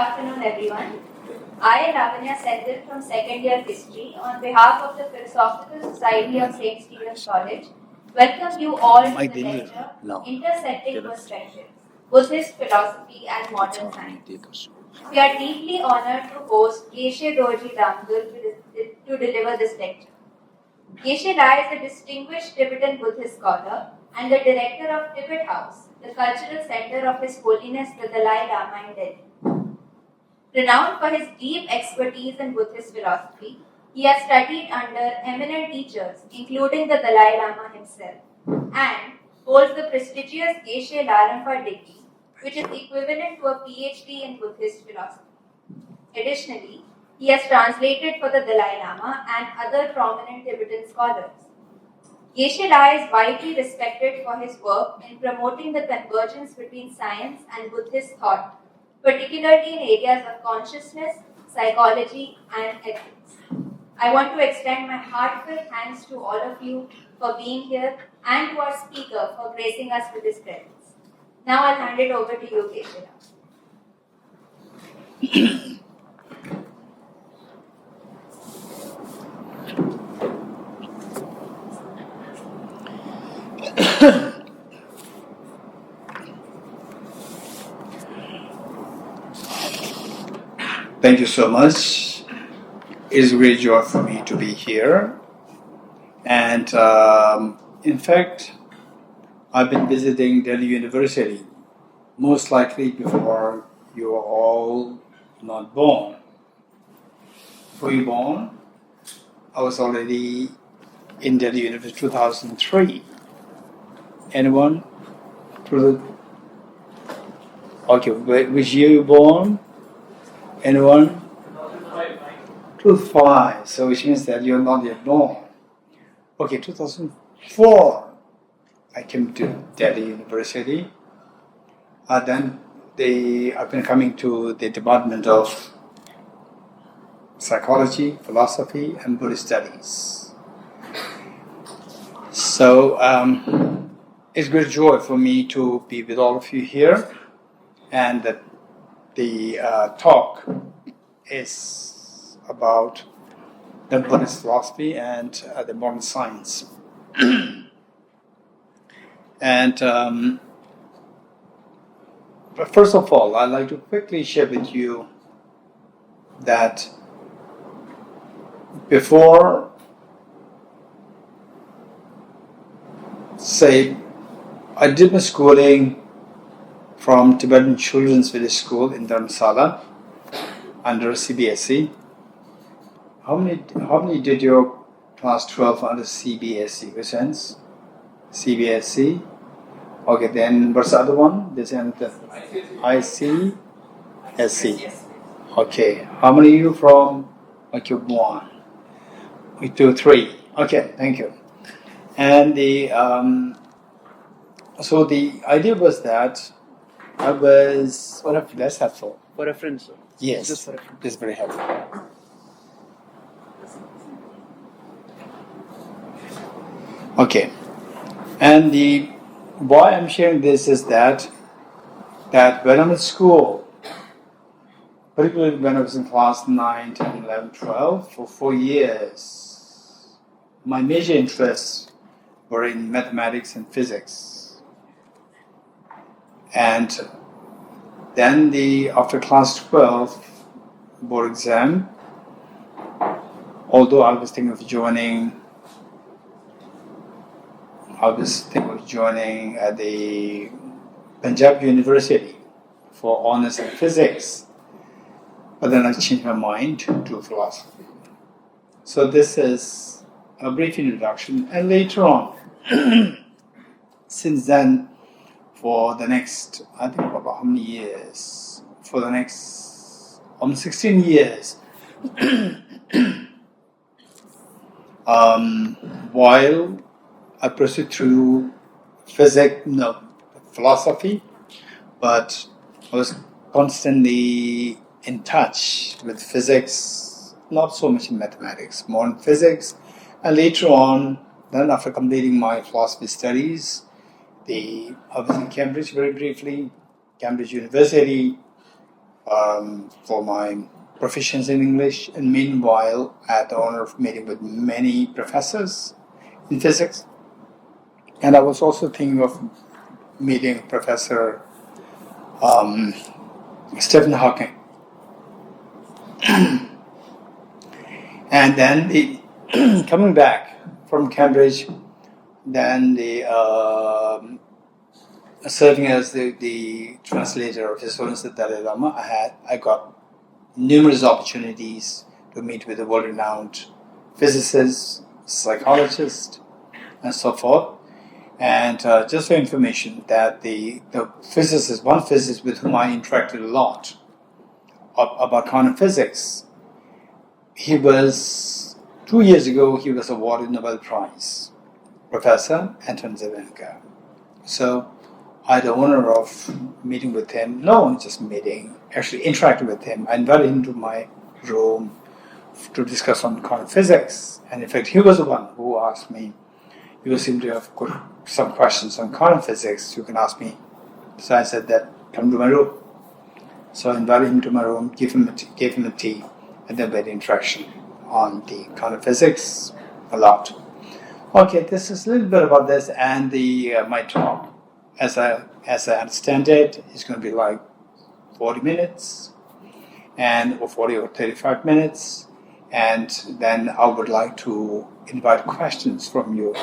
afternoon, everyone. I, Ravanya Sendil from second year history, on behalf of the Philosophical Society of St. Stephen's College, welcome you all to the lecture Intersecting Perspectives, Buddhist Philosophy and Modern Science. We are deeply honored to host Geshe Dorji Damdul to deliver this lecture. Geshe is a distinguished Tibetan Buddhist scholar and the director of Tibet House, the cultural center of His Holiness the Dalai Lama in Delhi. Renowned for his deep expertise in Buddhist philosophy, he has studied under eminent teachers, including the Dalai Lama himself, and holds the prestigious Geshe Lalampa degree, which is equivalent to a PhD in Buddhist philosophy. Additionally, he has translated for the Dalai Lama and other prominent Tibetan scholars. Geshe is widely respected for his work in promoting the convergence between science and Buddhist thought, particularly in areas of consciousness, psychology, and ethics. I want to extend my heartfelt thanks to all of you for being here and to our speaker for gracing us with his presence. Now I'll hand it over to you, Geshe. Thank you so much. It is a great joy for me to be here. And in fact, I've been visiting Delhi University, most likely before you were all not born. Before you were born, I was already in Delhi University 2003. Anyone? Okay, which year you were born? Anyone? 2005. So which means that you're not yet born. Okay, 2004. I came to Delhi University. Then I've been coming to the Department of Psychology, Philosophy, and Buddhist Studies. So it's a great joy for me to be with all of you here, and that the talk is about the Buddhist philosophy and the modern science. And but first of all, I'd like to quickly share with you that before, say, I did my schooling from Tibetan Children's Village School in Dharamsala under CBSE. How many did your class 12 under CBSE? Which sense? CBSE. Okay, then what's the other one? This and the ICSE. Okay, how many of you from Cube 1? 2, 3. Okay, thank you. And so the idea was that I was... That's helpful. For reference. Yes, Just for reference. this is very helpful. Okay, and why I'm sharing this is that when I'm at school, particularly when I was in class 9, 10, 11, 12, for 4 years, my major interests were in mathematics and physics. And then after class 12 board exam, although I was thinking of joining at the Punjab University for honors in physics, but then I changed my mind to philosophy. So this is a brief introduction, and later on, since then, for the next, I think about how many years? For the next almost 16 years, while I pursued through philosophy, but I was constantly in touch with physics, not so much in mathematics, more in physics. And later on, then after completing my philosophy studies, I was in Cambridge very briefly, Cambridge University, for my proficiency in English. And meanwhile, I had the honor of meeting with many professors in physics. And I was also thinking of meeting Professor Stephen Hawking. And then coming back from Cambridge, then serving as the translator of His Holiness the Dalai Lama, I got numerous opportunities to meet with the world-renowned physicists, psychologists, and so forth. And just for information, that the physicist, one physicist with whom I interacted a lot about quantum physics, he was 2 years ago. He was awarded Nobel Prize, Professor Anton Zelenka. So I had the honor of meeting with him. No, just meeting, actually interacting with him. I invited him to my room to discuss on quantum physics. And in fact, he was the one who asked me, you seem to have some questions on quantum physics, you can ask me. So I said that, come to my room. So I invited him to my room, gave him a tea, and then we had interaction on the quantum physics a lot. Okay, this is a little bit about this, and my talk, as I understand it, is going to be like 40 minutes, or 40 or 35 minutes, and then I would like to invite questions from you.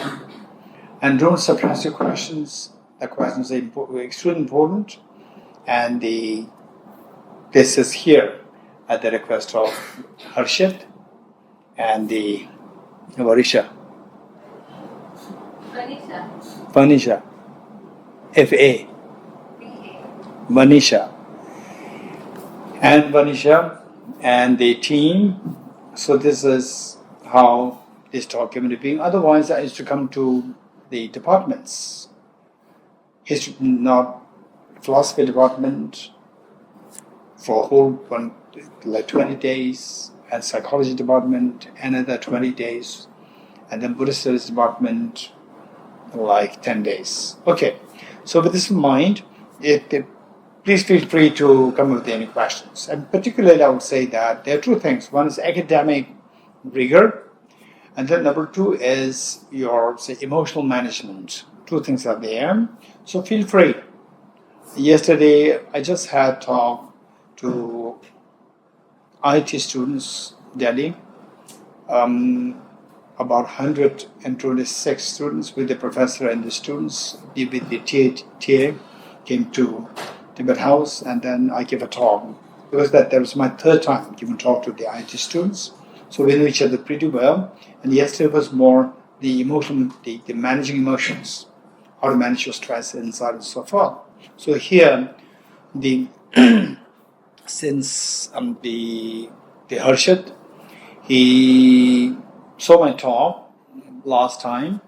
And don't suppress your questions. The questions are extremely important, and this is here at the request of Harshit and the Vanisha. Vanisha. F-A. Vanisha. And Vanisha and the team. So this is how this talk came into being. Otherwise, I used to come to the departments. History, not philosophy department, for a whole 20 days, and psychology department another 20 days, and then Buddhist studies department like 10 days. Okay, so with this in mind, please feel free to come up with any questions. And particularly, I would say that there are two things. One is academic rigor, and then number two is your, say, emotional management. Two things are there. So feel free. Yesterday, I just had talk to IT students, Delhi, about 126 students with the professor and the students. The TA came to Tibet House, and then I gave a talk. Because that was my third time giving talk to the IT students. So we knew each other pretty well. And yesterday was more the emotional, the managing emotions, how to manage your stress inside and so forth. So here, since the Harshit, he saw my talk last time,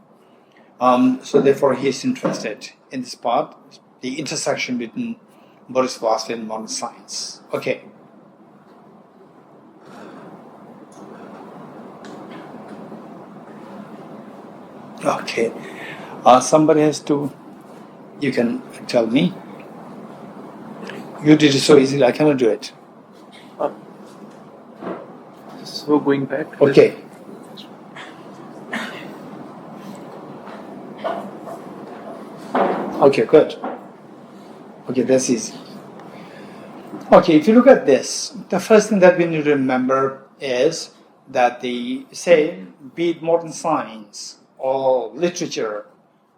so therefore he is interested in this part, the intersection between Buddhist philosophy and modern science. Okay. Okay. Somebody has to, you can tell me. You did it so easily, I cannot do it. So going back. Okay. Okay, good. Okay, that's easy. Okay, if you look at this, the first thing that we need to remember is that be it modern science or literature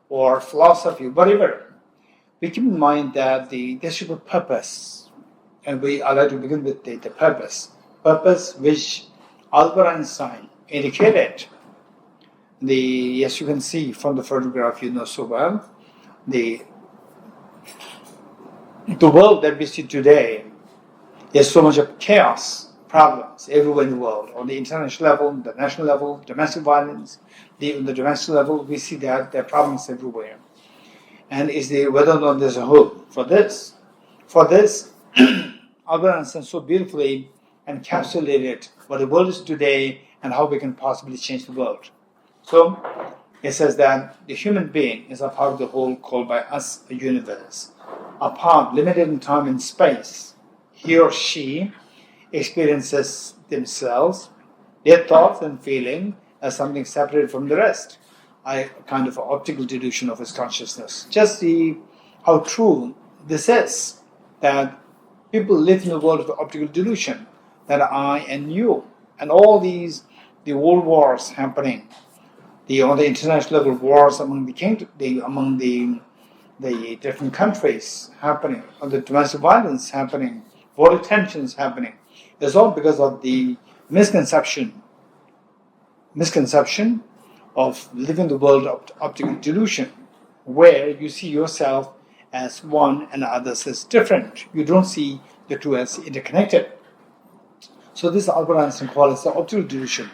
or philosophy, whatever, we keep in mind that there should be purpose. And I like to begin with the purpose. Purpose which Albert Einstein indicated. Yes, you can see from the photograph, you know so well, the world that we see today, there's so much of chaos, problems everywhere in the world. On the international level, the national level, domestic violence, on the domestic level, we see that there are problems everywhere. And is whether or not there's a hope for this. For this, Albert Einstein so beautifully encapsulated what the world is today and how we can possibly change the world. So, it says that the human being is a part of the whole called by us a universe. A part limited in time and space. he or she experiences themselves, their thoughts and feeling as something separate from the rest. A kind of optical delusion of his consciousness. Just see how true this is, that people live in a world of optical delusion, that I and you, and all the world wars happening, on the international level wars among the different countries happening, or the domestic violence happening, border tensions happening, is all because of the misconception of living the world of optical delusion, where you see yourself as one and others as different. You don't see the two as interconnected. So this Albert Einstein calls the optical delusion.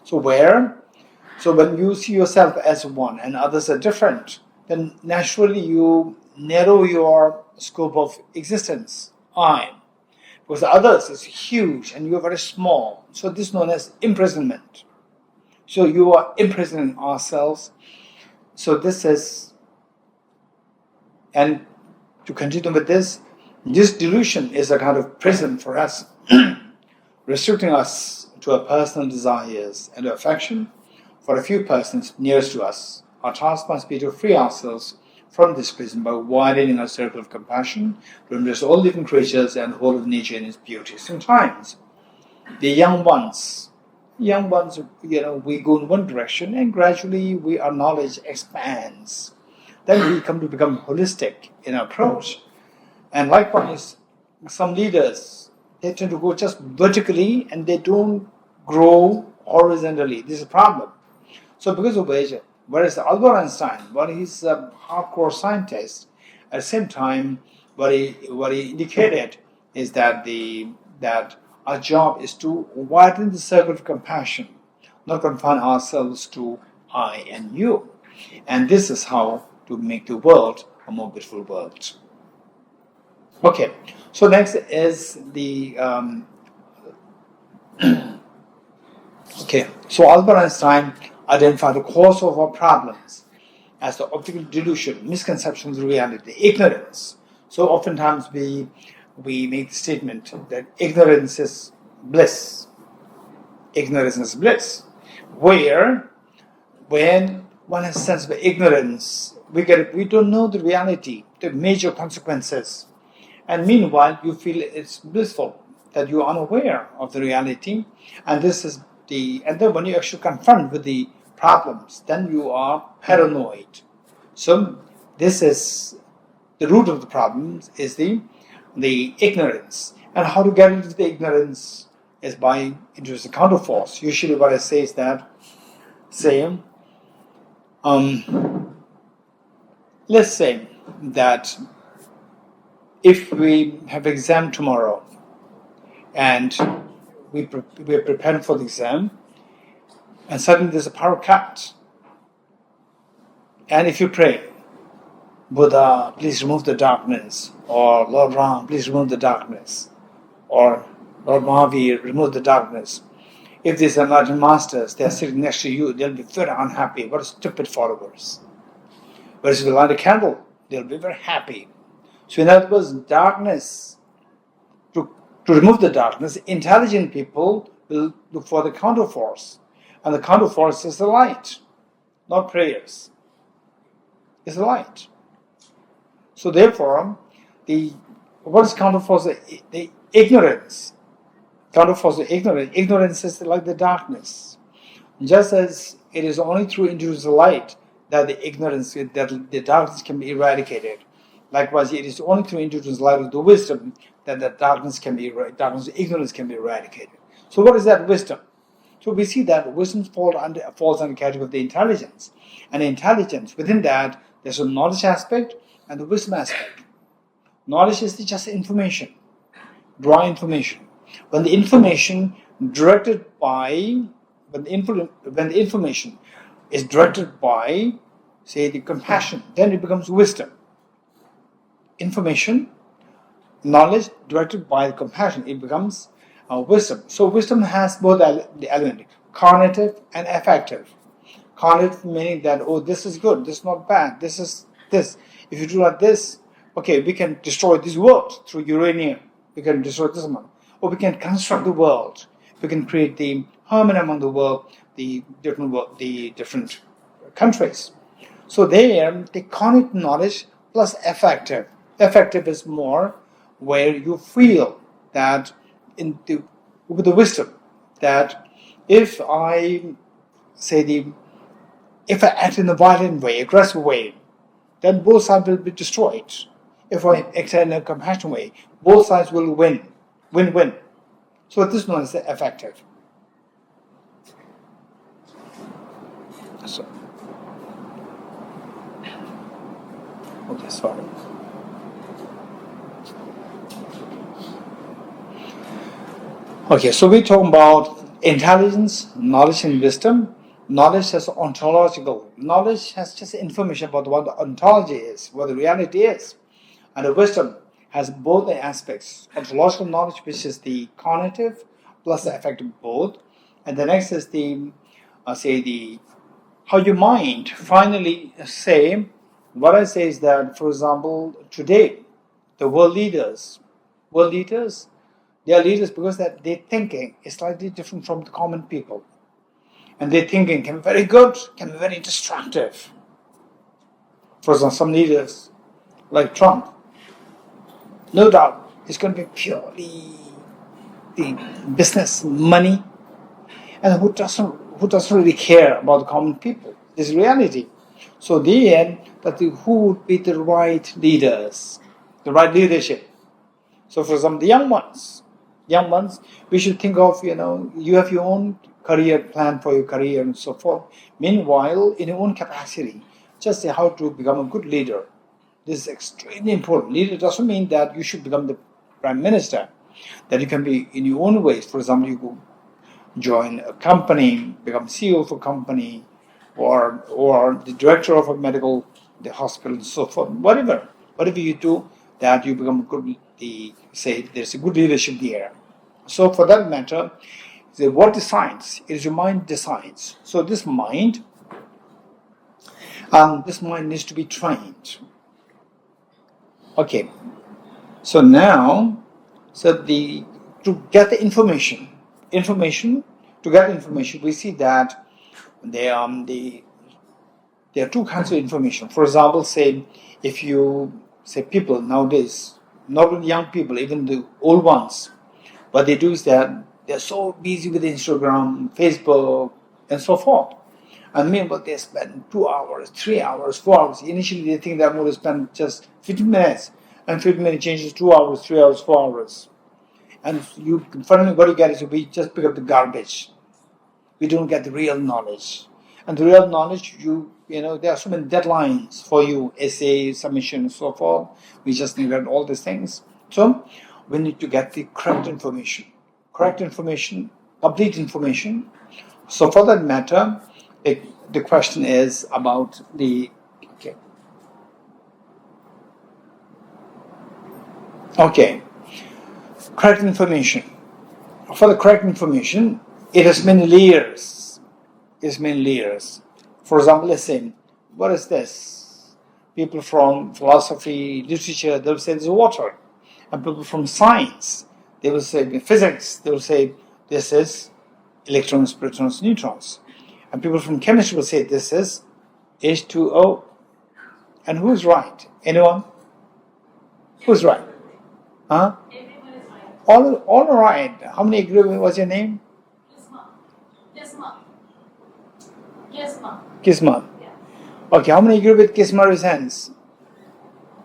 So when you see yourself as one and others are different, then naturally you narrow your scope of existence, I. Because the others is huge and you are very small. So this is known as imprisonment. So you are imprisoning ourselves. So this is, and to continue with this delusion is a kind of prison for us, restricting us to our personal desires and affection for a few persons nearest to us. Our task must be to free ourselves from this prison by widening our circle of compassion to embrace all living creatures and the whole of nature in its beauty. Sometimes the young ones, we go in one direction and gradually our knowledge expands. Then we come to become holistic in our approach. And likewise, some leaders, they tend to go just vertically and they don't grow horizontally. This is a problem. So because of which, whereas Albert Einstein, he's a hardcore scientist, at the same time, what he indicated is that our job is to widen the circle of compassion, not confine ourselves to I and you. And this is how to make the world a more beautiful world. Okay, so next is the so Albert Einstein identified the cause of our problems as the optical delusion, misconceptions of reality, ignorance. So oftentimes we make the statement that ignorance is bliss. Ignorance is bliss. Where, when one has a sense of ignorance, we don't know the reality, the major consequences. And meanwhile, you feel it's blissful, that you are unaware of the reality. And and then when you actually confront with the problems, then you are paranoid. So this is the root of the problems, is the ignorance. And how to get into the ignorance is by introducing counterforce. Usually what I say is that, let's say that if we have exam tomorrow and we're preparing for the exam, and suddenly there's a power cut, and if you pray, Buddha, please remove the darkness, or Lord Ram, please remove the darkness, or Lord Mahavir, remove the darkness. If these enlightened masters, they are sitting next to you, they'll be very unhappy. What stupid followers. Whereas if you light a candle, they'll be very happy. So in other words, darkness, to remove the darkness, intelligent people will look for the counterforce. And the counterforce is the light, not prayers. It's the light. So therefore, what is counterforce? The ignorance. Counterforce the ignorance. Ignorance is like the darkness. Just as it is only through introducing the light that the darkness can be eradicated. Likewise, it is only through introducing the light of the wisdom that the ignorance can be eradicated. So what is that wisdom? So we see that wisdom falls under the category of the intelligence. And intelligence, within that, there's a knowledge aspect and the wisdom aspect. Knowledge is just information, raw information. When the information is directed by, say, the compassion, then it becomes wisdom. Information, knowledge directed by the compassion, it becomes wisdom. So wisdom has both the element, cognitive and affective. Cognitive meaning that, this is good, this is not bad, this is this. If you do like this, okay, we can destroy this world through uranium. we can destroy this one, or we can construct the world. We can create the harmony among the world, the different countries. So there, the cognitive knowledge plus affective. Affective is more where you feel that with the wisdom that if I act in a violent way, aggressive way, then both sides will be destroyed. If I act in a compassionate way, both sides will win. Win-win. So this one is effective. So, okay, sorry. Okay, so we're talking about intelligence, knowledge, and wisdom. Knowledge has ontological. Knowledge has just information about what the ontology is, what the reality is. And the wisdom has both the aspects. Ontological knowledge, which is the cognitive plus the affective both. And the next is how your mind finally say, what I say is that, for example, today, the world leaders, they are leaders because that their thinking is slightly different from the common people. And their thinking can be very good, can be very destructive. For example, some leaders, like Trump, no doubt, it's going to be purely the business, money, and who doesn't really care about the common people. This is reality. So the end, who would be the right leaders, the right leadership. So for example, the young ones, we should think of, you have your own career plan for your career and so forth. Meanwhile, in your own capacity, just say how to become a good leader. This is extremely important. Leader doesn't mean that you should become the prime minister, that you can be in your own ways. For example, you go join a company, become CEO of a company, or the director of the hospital and so forth. Whatever you do, that you become there's a good leadership there. So for that matter, what decides? It is your mind decides. So this mind needs to be trained. Okay. So now, to get the information, we see that there are two kinds of information. For example, if you people nowadays, not only young people, even the old ones, what they do is that they're so busy with Instagram, Facebook, and so forth. And meanwhile, they spend 2 hours, 3 hours, 4 hours. Initially, they think they're going to spend just 15 minutes, and 15 minutes changes 2 hours, 3 hours, 4 hours. And you finally what you get is we just pick up the garbage. We don't get the real knowledge. And the real knowledge, there are so many deadlines for you, essay, submission, and so forth. We just need all these things. So we need to get the correct information, complete information. So for that matter, the question is about correct information. For the correct information, it has many layers. For example, let's say, what is this? People from philosophy, literature, they will say this is water. And people from science, they will say physics, they will say this is electrons, protons, neutrons. And people from chemistry will say this is H2O. And who's right? Anyone? Who's right? Huh? Everyone is right. All right. How many agree with what's your name? Kisma. Yeah. Okay, how many agree with Kisma? Raise hands.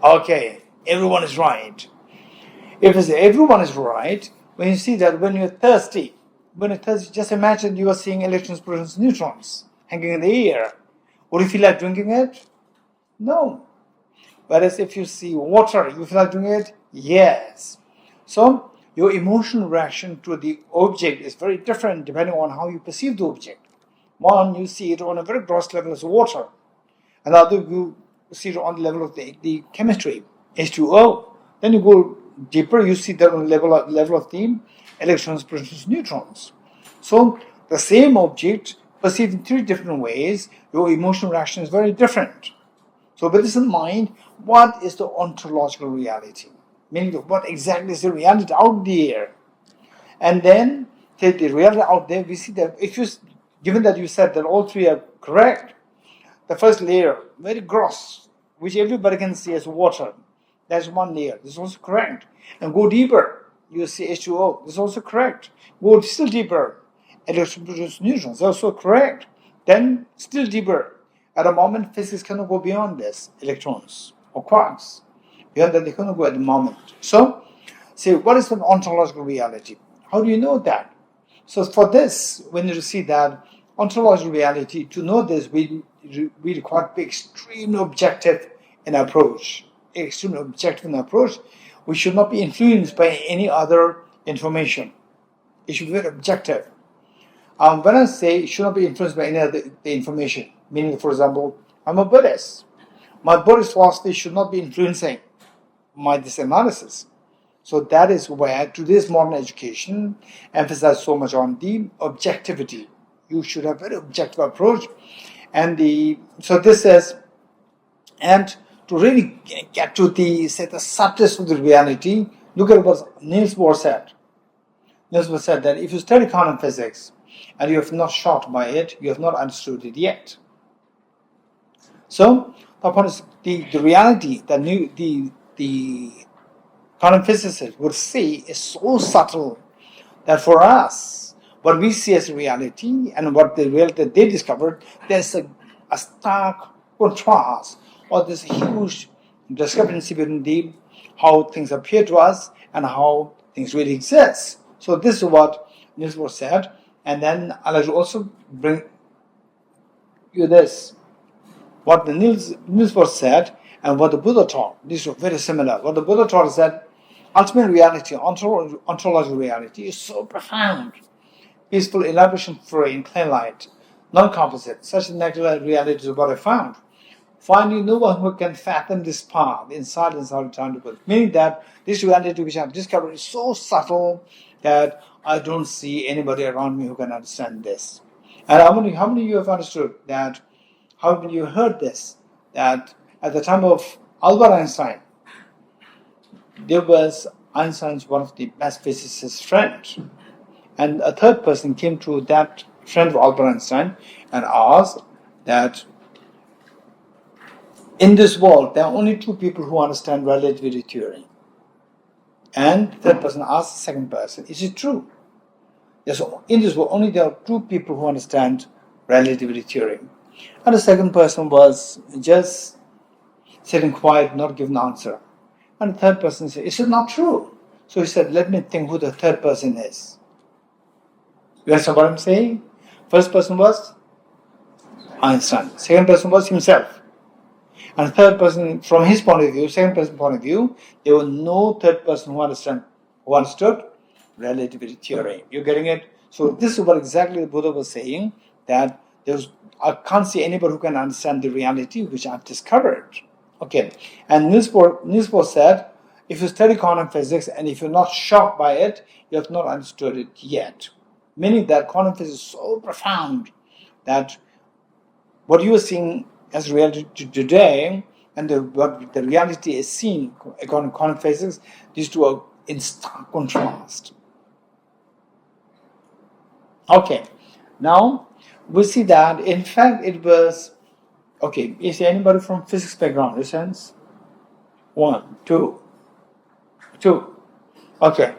Okay, everyone is right. If everyone is right, when you see that when you're thirsty, just imagine you are seeing electrons, protons, neutrons hanging in the air. Would you feel like drinking it? No. Whereas if you see water, you feel like drinking it? Yes. So your emotional reaction to the object is very different depending on how you perceive the object. One, you see it on a very gross level as water. Another, you see it on the level of the chemistry, H2O. Then you go deeper, you see that on the level of the electrons, protons, neutrons. So the same object perceived in 3 different ways, your emotional reaction is very different. So with this in mind, what is the ontological reality? meaning what exactly is the reality out there. And then take the reality out there, we see that given that you said that all three are correct, the first layer, very gross, which everybody can see as water, that's one layer, this is also correct. And go deeper, you see H2O, this is also correct. Go still deeper, electrons produce neutrons, also correct. Then still deeper, at a moment physics cannot go beyond this, electrons or quarks. Beyond that they cannot go at the moment. So, say, what is an ontological reality? How do you know that? So for this, when you see that ontological reality, to know this, we require to be extremely objective in approach. Extremely objective in approach. We should not be influenced by any other information. It should be very objective. When I say it should not be influenced by any other information, meaning, for example, I'm a Buddhist. My Buddhist philosophy should not be influencing this analysis. So that is where today's modern education emphasizes so much on the objectivity. You should have a very objective approach. And so this is, and to really get to the substance of the reality, look at what Niels Bohr said. Niels Bohr said that if you study quantum physics and you have not shocked by it, you have not understood it yet. So, upon the reality that the quantum physicists would say is so subtle that for us, what we see as reality and what the reality that they discovered, there's a stark contrast, or there's a huge discrepancy between how things appear to us and how things really exist. So this is what Niels Bohr said, and then I'll also bring you this. What the Niels Bohr said and what the Buddha taught, these are very similar. What the Buddha taught is that ultimate reality, ontological reality, is so profound, peaceful, elaboration-free, in clear light, non-composite. Such a natural reality is what I found. Finding no one who can fathom this path inside eternity. Meaning that this reality which I have discovered is so subtle that I don't see anybody around me who can understand this. And how many of you have understood that? How many of you heard this? That at the time of Albert Einstein, there was Einstein's one of the best physicist's friends. And a third person came to that friend of Albert Einstein and asked that in this world, there are only two people who understand relativity theory. And the third person asked the second person, is it true? Yes, in this world, only there are two people who understand relativity theory. And the second person was just sitting quiet, not giving an answer. And the third person said, is it not true? So he said, let me think who the third person is. You understand what I'm saying? First person was Einstein. Second person was himself. And the third person, from his point of view, second person point of view, there was no third person who understood relativity theory. You're getting it? So this is what exactly the Buddha was saying, that I can't see anybody who can understand the reality which I've discovered. Okay. And Niels Bohr said, if you study quantum physics and if you're not shocked by it, you have not understood it yet. Meaning that quantum physics is so profound that what you are seeing as reality today and what the reality is seen according to quantum physics, these two are in stark contrast. Okay, now we see that in fact it was, okay, is there anybody from physics background, in a sense? 1, 2. Okay.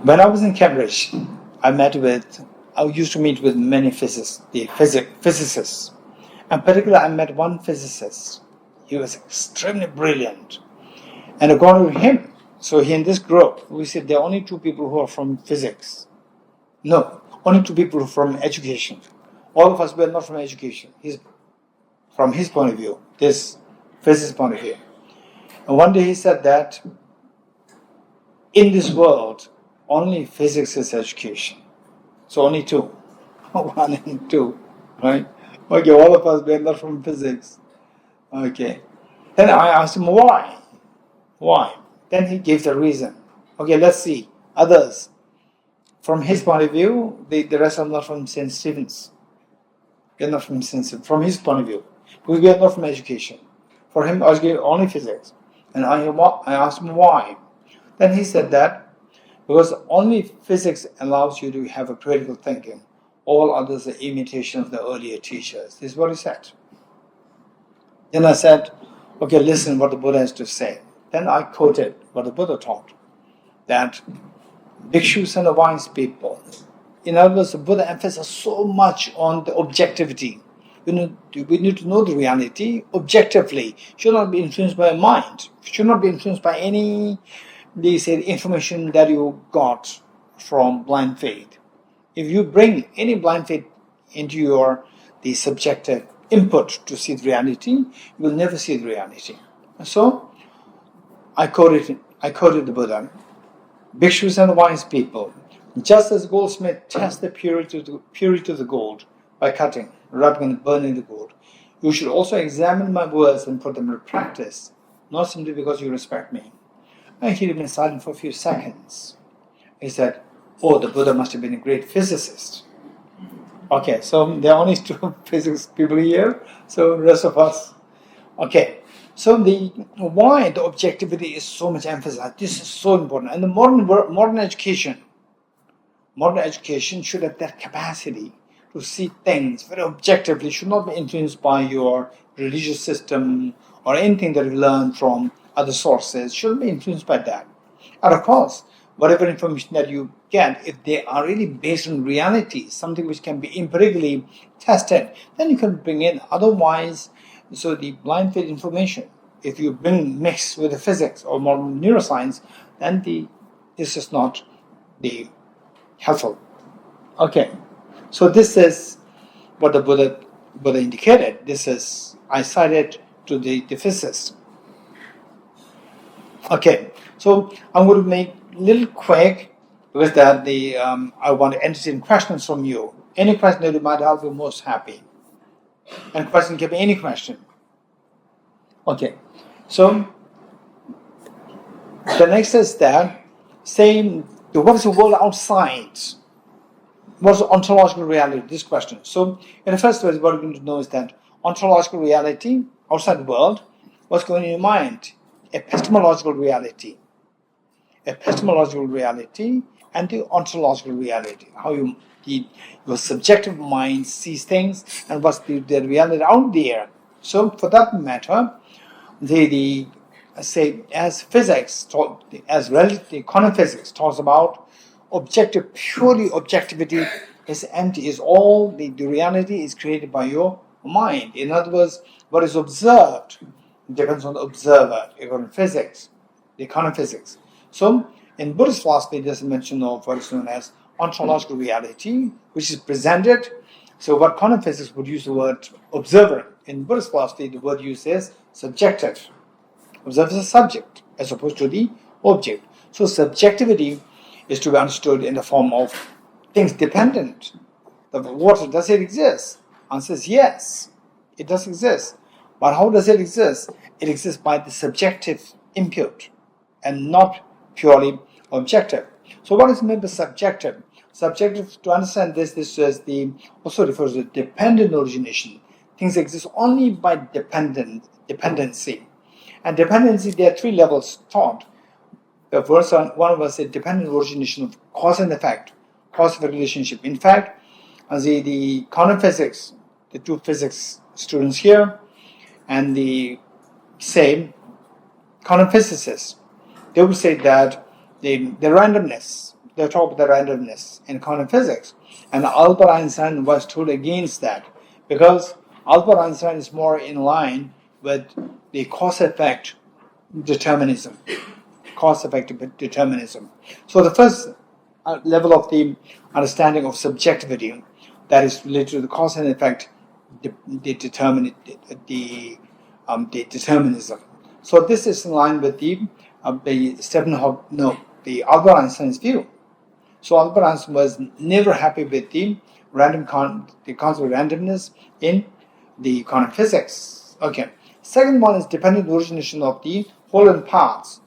When I was in Cambridge, I used to meet with many physicists. And particularly I met one physicist. He was extremely brilliant. And according to him, so in this group, we said there are only two people who are from physics. No, only two people from education. All of us were not from education. From his point of view, this physicist point of view. And one day he said that in this world, only physics is education. So only two. 1 and 2. Right? Okay, all of us were not from physics. Okay. Then I asked him why. Why? Then he gave the reason. Okay, let's see. Others. From his point of view, the rest are not from St. Stephen's. They're not from St. Stephen's. From his point of view. Because we are not from education. For him, I was given only physics. And I asked him why. Then he said that because only physics allows you to have a critical thinking. All others are imitation of the earlier teachers. This is what he said. Then I said, okay, listen what the Buddha has to say. Then I quoted what the Buddha taught, that bhikshus and the wise people. In other words, the Buddha emphasized so much on the objectivity. We need to know the reality objectively. It should not be influenced by mind. It should not be influenced by any, they say, information that you got from blind faith. If you bring any blind faith into the subjective input to see the reality, you will never see the reality. So, I quoted the Buddha. Bhikshus and wise people, just as goldsmith tests the purity of the gold by cutting, rubbing and burning the gold, you should also examine my words and put them into practice, not simply because you respect me. And he remained silent for a few seconds. He said, oh, the Buddha must have been a great physicist. Okay, so there are only 2 physics people here, so the rest of us. Okay, so why the objectivity is so much emphasized. This is so important. And the modern education should have that capacity to see things very objectively, should not be influenced by your religious system or anything that you learn from other sources, shouldn't be influenced by that. And of course, whatever information that you get, if they are really based on reality, something which can be empirically tested, then you can bring in. Otherwise, so the blind faith information, if you mix with the physics or modern neuroscience, then this is not the helpful. Okay, so this is what the Buddha indicated. I cited to the physicist. Okay, so I'm going to make a little quick because that I want to entertain questions from you. Any question that you might have, I'll be most happy. And question can be any question. Okay, so the next is that saying what is the world outside? What's the ontological reality? This question. So in the first place, what we're going to know is that ontological reality outside the world, what's going in your mind? Epistemological reality, and the ontological reality. How your subjective mind sees things and what's the reality out there. So for that matter, as physics, as relativity, quantum physics talks about purely objectivity is empty, is all the reality is created by your mind. In other words, what is observed depends on the observer, according to physics, the quantum physics. So in Buddhist philosophy, there's a mention of what is known as ontological reality, which is presented. So what quantum physics would use the word observer. In Buddhist philosophy, the word used is subjective. Observer is a subject as opposed to the object. So subjectivity is to be understood in the form of things dependent. The water, does it exist? Answer is yes, it does exist. But how does it exist? It exists by the subjective input and not purely objective. So what is meant by subjective? Subjective, to understand this is also refers to dependent origination. Things exist only by dependency. And dependency, there are 3 levels taught. The first one was a dependent origination of cause and effect relationship. In fact, the quantum physics, the 2 physics students here, and the same quantum physicists, they would say that the randomness, they talk about the randomness in quantum physics. And Albert Einstein was told against that because Albert Einstein is more in line with the cause-effect determinism. Cause-effect determinism. So the first level of the understanding of subjectivity, that is related to the cause and effect, the determinism. So this is in line with the Albert Einstein's view. So Albert Einstein was never happy with the concept of randomness in the quantum physics. Okay. Second one is dependent origination of the whole and parts.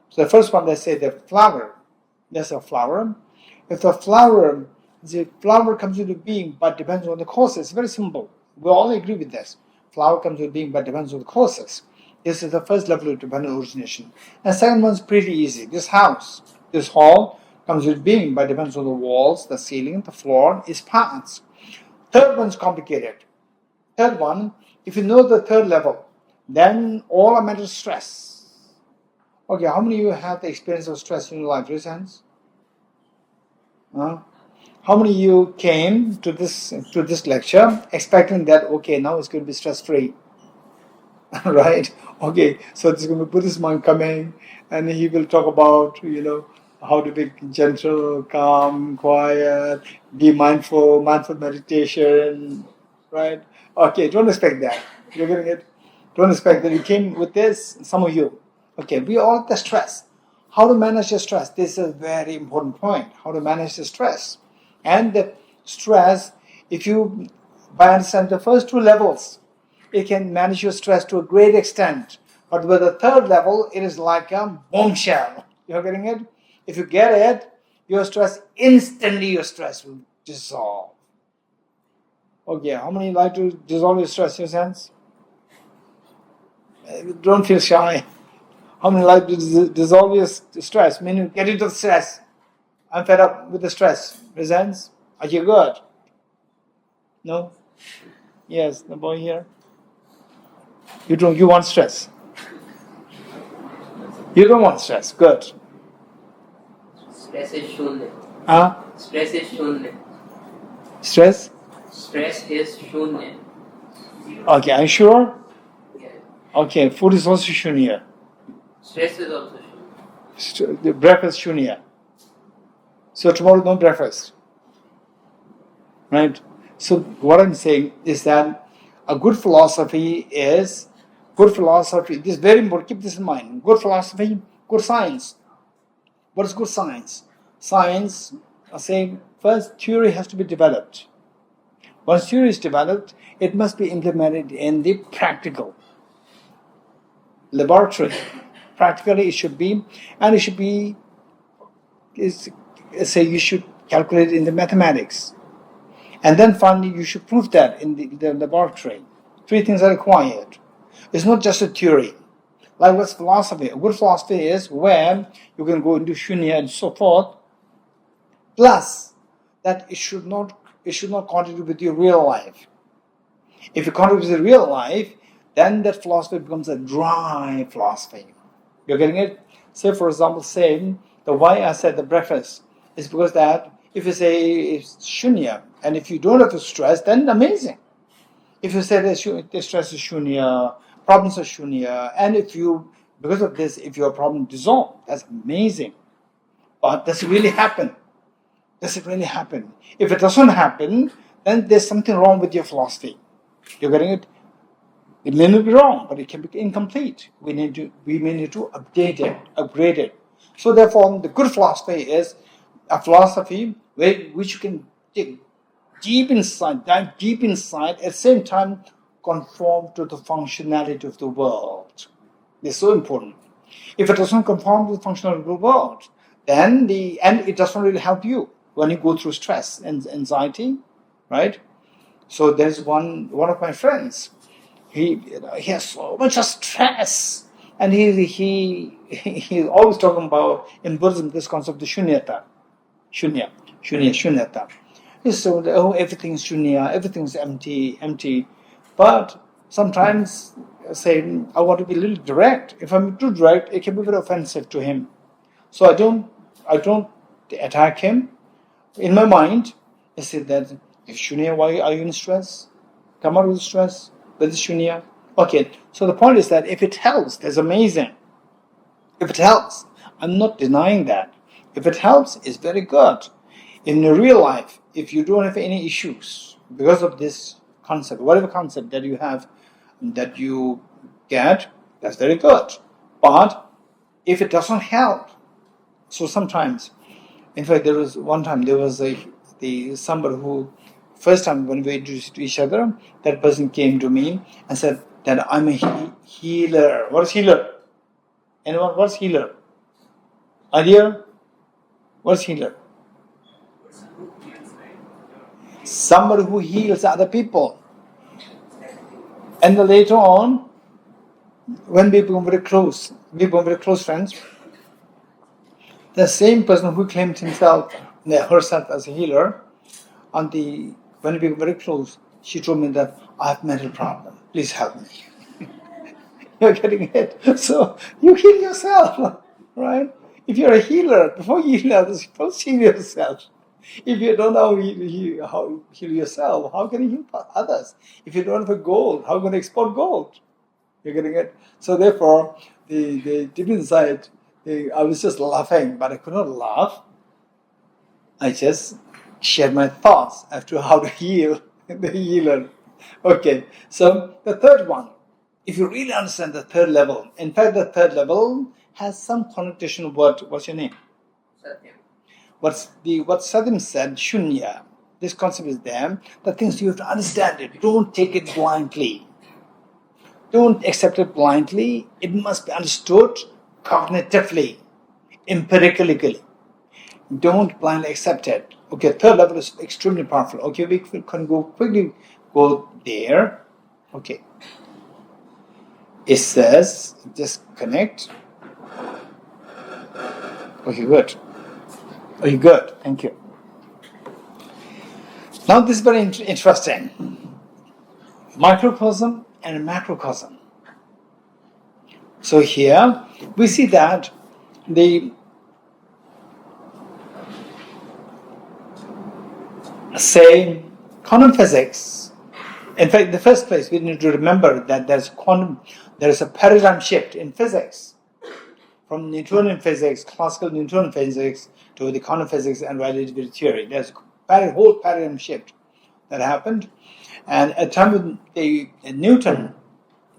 So the first one, let's say the flower. There's a flower. If the flower comes into being but depends on the causes, it's very simple. We all agree with this. Flower comes into being but depends on the causes. This is the first level of dependent origination. And the second one's pretty easy. This house, this hall, comes with being, but depends on the walls, the ceiling, the floor, its parts. Third one's complicated. Third one, if you know the third level, then all a matter of stress. Okay, how many of you have the experience of stress in your life? Raise hands. How many of you came to this lecture expecting that, okay, now it's going to be stress-free? Right? Okay, so there's going to be a Buddhist monk coming and he will talk about, how to be gentle, calm, quiet, be mindful meditation, right? Okay, don't expect that. You're getting it? Don't expect that you came with this, some of you. Okay, we all have the stress. How to manage the stress? This is a very important point. How to manage the stress. And the stress, if you, by understanding the first two levels, it can manage your stress to a great extent. But with the third level, it is like a bombshell. You're getting it? If you get it, instantly your stress will dissolve. Okay, how many like to dissolve your stress, your sense? Don't feel shy. How many like to dissolve your stress? Meaning get into the stress. I'm fed up with the stress. Resents? Are you good? No? Yes, the boy here. You want stress. You don't want stress. Good. Stress is shunya. Stress is shunya. Stress? Stress is shunya. Okay, are you sure? Yeah. Okay, food is also shunya. Stress is also shunya. The breakfast shunya. So tomorrow no breakfast. Right? So what I'm saying is that a good philosophy, this is very important, keep this in mind. Good philosophy, good science. What is good science? Science, I say, first theory has to be developed. Once theory is developed, it must be implemented in the practical laboratory. Practically it should be, and it should be, you should calculate it in the mathematics. And then finally you should prove that in the laboratory. Three things are required. It's not just a theory. Like what's philosophy? A good philosophy is where you can go into shunya and so forth. Plus, that it should not contribute with your real life. If it contributes with real life, then that philosophy becomes a dry philosophy. You're getting it? Say, for example, the why I said the breakfast is because that if you say it's shunya, and if you don't have to stress, then amazing. If you say that the stress is shunya, problems are shunya, and because of this, if your problem dissolve, that's amazing. But does it really happen? Does it really happen? If it doesn't happen, then there's something wrong with your philosophy. You're getting it? It may not be wrong, but it can be incomplete. We may need to update it, upgrade it. So therefore, the good philosophy is a philosophy which you can dig dive deep inside, at the same time conform to the functionality of the world. It's so important. If it doesn't conform to the functionality of the world, then it doesn't really help you when you go through stress and anxiety, right? So there's one of my friends. He has so much of stress, and he's always talking about in Buddhism this concept of shunyata. Shunyata. So everything's shunya, everything's empty. But sometimes I want to be a little direct. If I'm too direct, it can be very offensive to him. So I don't attack him. In my mind, I say that if shunya, why are you in stress? Come out with stress with shunya. Okay, so the point is that if it helps, that's amazing. If it helps, I'm not denying that. If it helps, it's very good. In real life, if you don't have any issues because of this concept, whatever concept that you have, that you get, that's very good. But if it doesn't help, so sometimes, in fact, there was somebody who, first time when we introduced each other, that person came to me and said that I'm a healer. What is healer? Anyone? What's healer? Idea? What's healer? Somebody who heals other people. And then later on, when we become very close, friends, the same person who claimed herself as a healer, when we become very close, she told me that I have mental problem. Please help me. You're getting it. So you heal yourself, right? If you're a healer, before you heal others, first heal yourself. If you don't know how to heal yourself, how can you heal others? If you don't have gold, how can you export gold? You're getting it? So therefore, the deep inside, I was just laughing, but I could not laugh. I just shared my thoughts as to how to heal the healer. Okay, so the third one, if you really understand the third level, in fact, the third level has some connotation of what's your name? Satyam. What Satyam said, shunya. This concept is there. The things you have to understand it. Don't take it blindly. Don't accept it blindly. It must be understood cognitively, empirically. Don't blindly accept it. Okay, third level is extremely powerful. Okay, we can quickly go there. Okay. It says, just connect. Okay, good. Okay, good. Thank you. Now this is very interesting. Microcosm and macrocosm. So here we see that the quantum physics. In fact, in the first place, we need to remember that there is a paradigm shift in physics from Newtonian physics, classical Newtonian physics, to the quantum physics and relativity theory. There's a whole paradigm shift that happened, and at the time of Newton,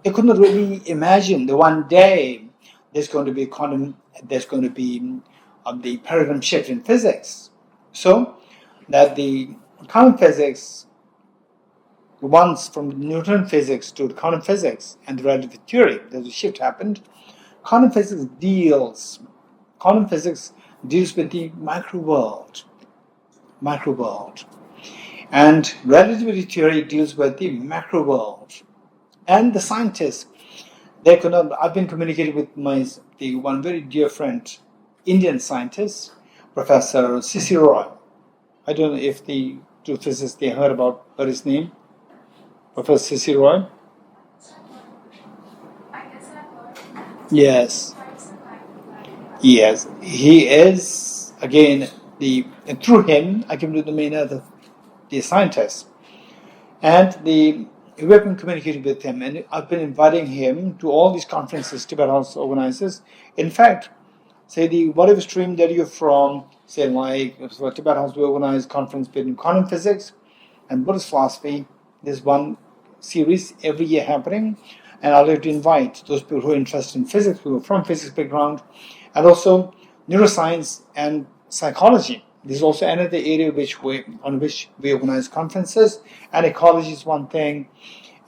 they could not really imagine that one day there's going to be the paradigm shift in physics. So that the quantum physics, once from Newton physics to quantum physics and the relativity theory, there's a shift happened. Quantum physics deals with the micro world, and relativity theory deals with the macro world. And the scientists, they could not. I've been communicating with one very dear friend, Indian scientist, Professor C.C. Roy. I don't know if the two physicists they heard about his name, Professor C.C. Roy. I guess I've heard. Yes, he is again through him I came to the main of the scientists, and we have been communicating with him, and I've been inviting him to all these conferences Tibet House organizes. In fact, say whatever stream that you're from, say like for Tibet House we organize conference between quantum physics and Buddhist philosophy. There's one series every year happening, and I'd like to invite those people who are interested in physics, who are from physics background, and also neuroscience and psychology. This is also another area on which we organize conferences, and ecology is one thing,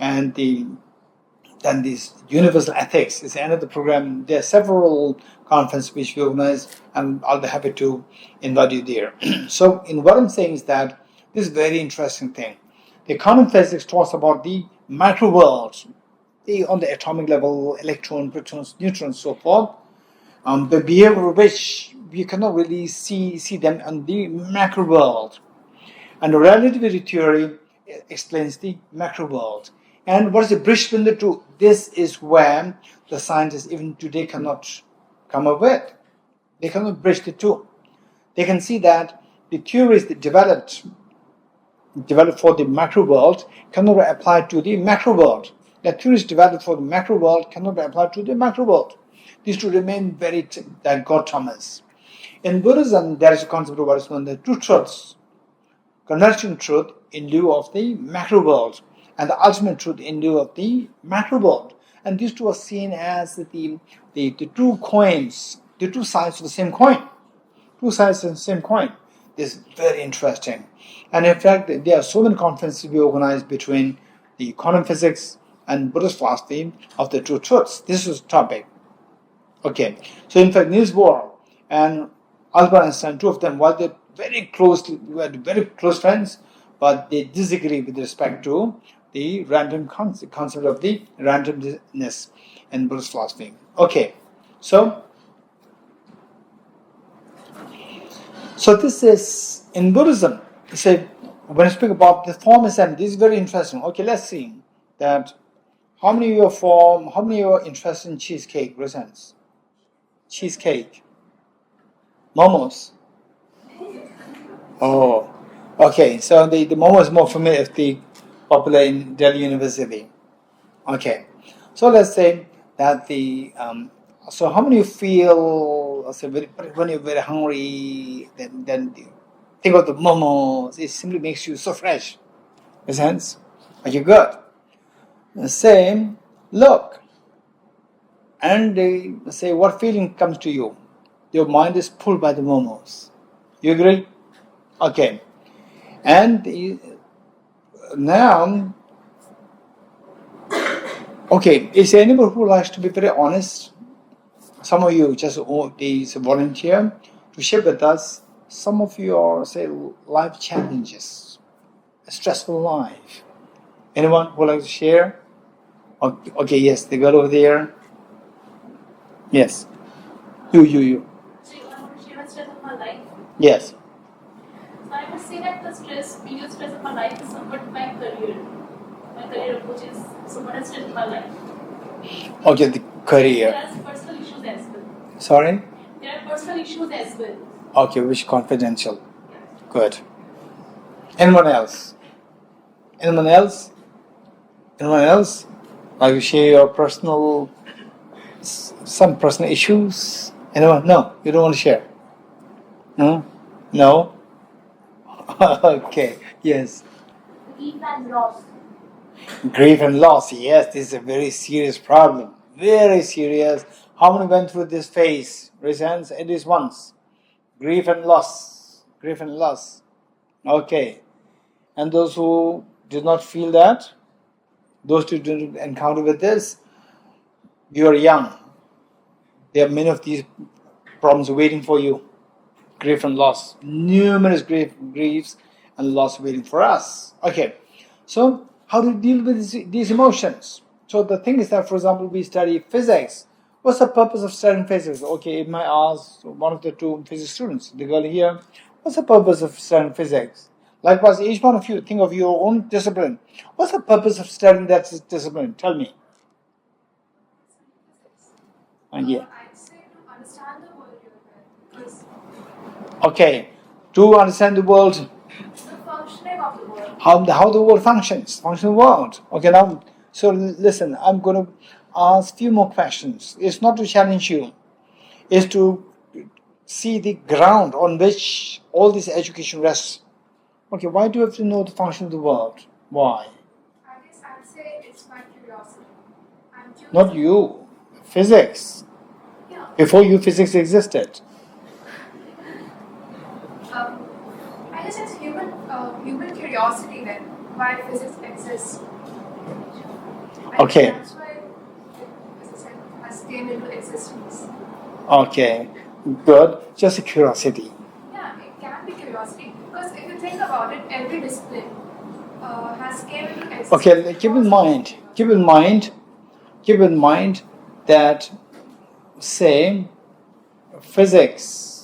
and then this universal ethics is another program. There are several conferences which we organize, and I'll be happy to invite you there. So, in what I'm saying is that this is a very interesting thing. The quantum physics talks about the macro world, on the atomic level, electrons, protons, neutrons, so forth. The behavior of which we cannot really see them in the macro world. And the relativity theory explains the macro world. And what is the bridge between the two? This is where the scientists even today cannot come up with. They cannot bridge the two. They can see that the theories that developed for the macro world cannot be applied to the macro world. The theories developed for the macro world cannot be applied to the macro world. These two remain very dichotomous. In Buddhism, there is a concept of what is known as the two truths. Conventional truth in lieu of the macro world, and the ultimate truth in lieu of the macro world. And these two are seen as the two coins, the two sides of the same coin. Two sides of the same coin. This is very interesting. And in fact, there are so many conferences we organize between the quantum physics and Buddhist philosophy of the two truths. This is the topic. Okay, so in fact, Niels Bohr and Albert Einstein, two of them, while they're very close friends, but they disagree with respect to the random concept of the randomness in Buddhist philosophy. Okay, so this is in Buddhism. So when I speak about the form is empty, this is very interesting. Okay, let's see that how many of you are interested in cheesecake presents? Cheesecake. Momos. Oh, okay. So the momo is more familiar with the popular in Delhi University. Okay, so let's say that the so how many feel when you're very hungry, then think of the momos. It simply makes you so fresh. Makes sense? Are you good? The same. Look, and they say what feeling comes to you. Your mind is pulled by the momos. You agree? Okay, and now. Okay, is there anybody who likes to be very honest? Some of you just volunteer to share with us some of your, say, life challenges, a stressful life. Anyone who likes to share? Okay, yes, the girl over there. Yes. You. So you want to share the stress of my life? Yes. So I must say that the biggest stress of my life is somewhat my career. My career approach is somewhat a stress of my life. Okay, the career. There are personal issues as well. Sorry? There are personal issues as well. Okay, which confidential. Good. Anyone else? Anyone else? Anyone else? Like to share your personal, some personal issues? Anyone? No, you don't want to share? No? No? Okay, yes. Grief and loss. Grief and loss, yes, this is a very serious problem. Very serious. How many went through this phase? Raise hands, at least once. Grief and loss. Grief and loss. Okay. And those who did not feel that, those who didn't encounter with this, you are young. There are many of these problems waiting for you. Grief and loss. Numerous griefs and loss waiting for us. Okay. So, how do you deal with these emotions? So, the thing is that, for example, we study physics. What's the purpose of studying physics? Okay, it might ask one of the two physics students, the girl here, what's the purpose of studying physics? Likewise, each one of you, think of your own discipline. What's the purpose of studying that discipline? Tell me. Yeah. I'd say to understand the world you're in. Okay, to understand the world, The functioning of the world. how the world functions, functional world. Okay, now, so listen, I'm going to ask few more questions. It's not to challenge you, it's to see the ground on which all this education rests. Okay, why do you have to know the function of the world? Why? I guess I'd say it's my curiosity. I'm curious. Not you, physics. Yeah. Before you, physics existed. I guess it's human curiosity then, why physics exists. Okay. That's why physics has came into existence. Okay, good. Just a curiosity. Yeah, it can be curiosity because if you think about it, every discipline has came into existence. Okay, keep in mind that, say, physics,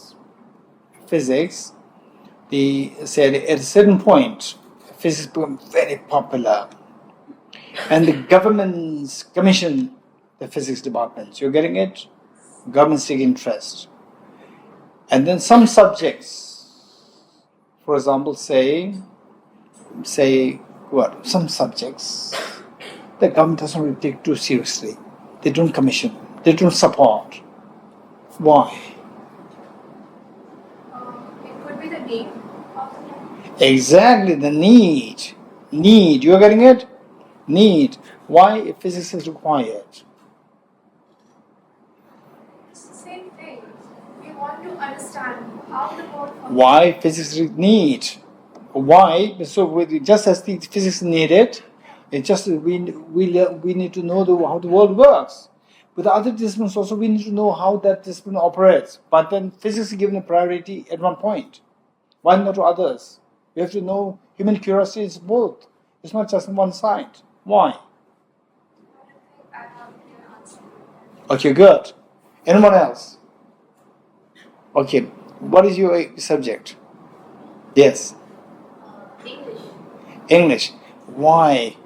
at a certain point, physics become very popular, and the governments commission the physics departments. You're getting it? Governments take interest, and then some subjects, for example, say what? Some subjects the government doesn't really take too seriously. They don't commission. They don't support. Why? It could be the need of the Exactly, the need. You're getting it? Need. Why physics is required? It's the same thing. We want to understand how the world functions. Why physics is need? Why? So just as the physics needed, it's just we need to know how the world works. With the other disciplines also, we need to know how that discipline operates. But then physics is given a priority at one point. Why not to others? We have to know human curiosity is both. It's not just on one side. Why? Okay, good. Anyone else? Okay, what is your subject? Yes. English. English. Why?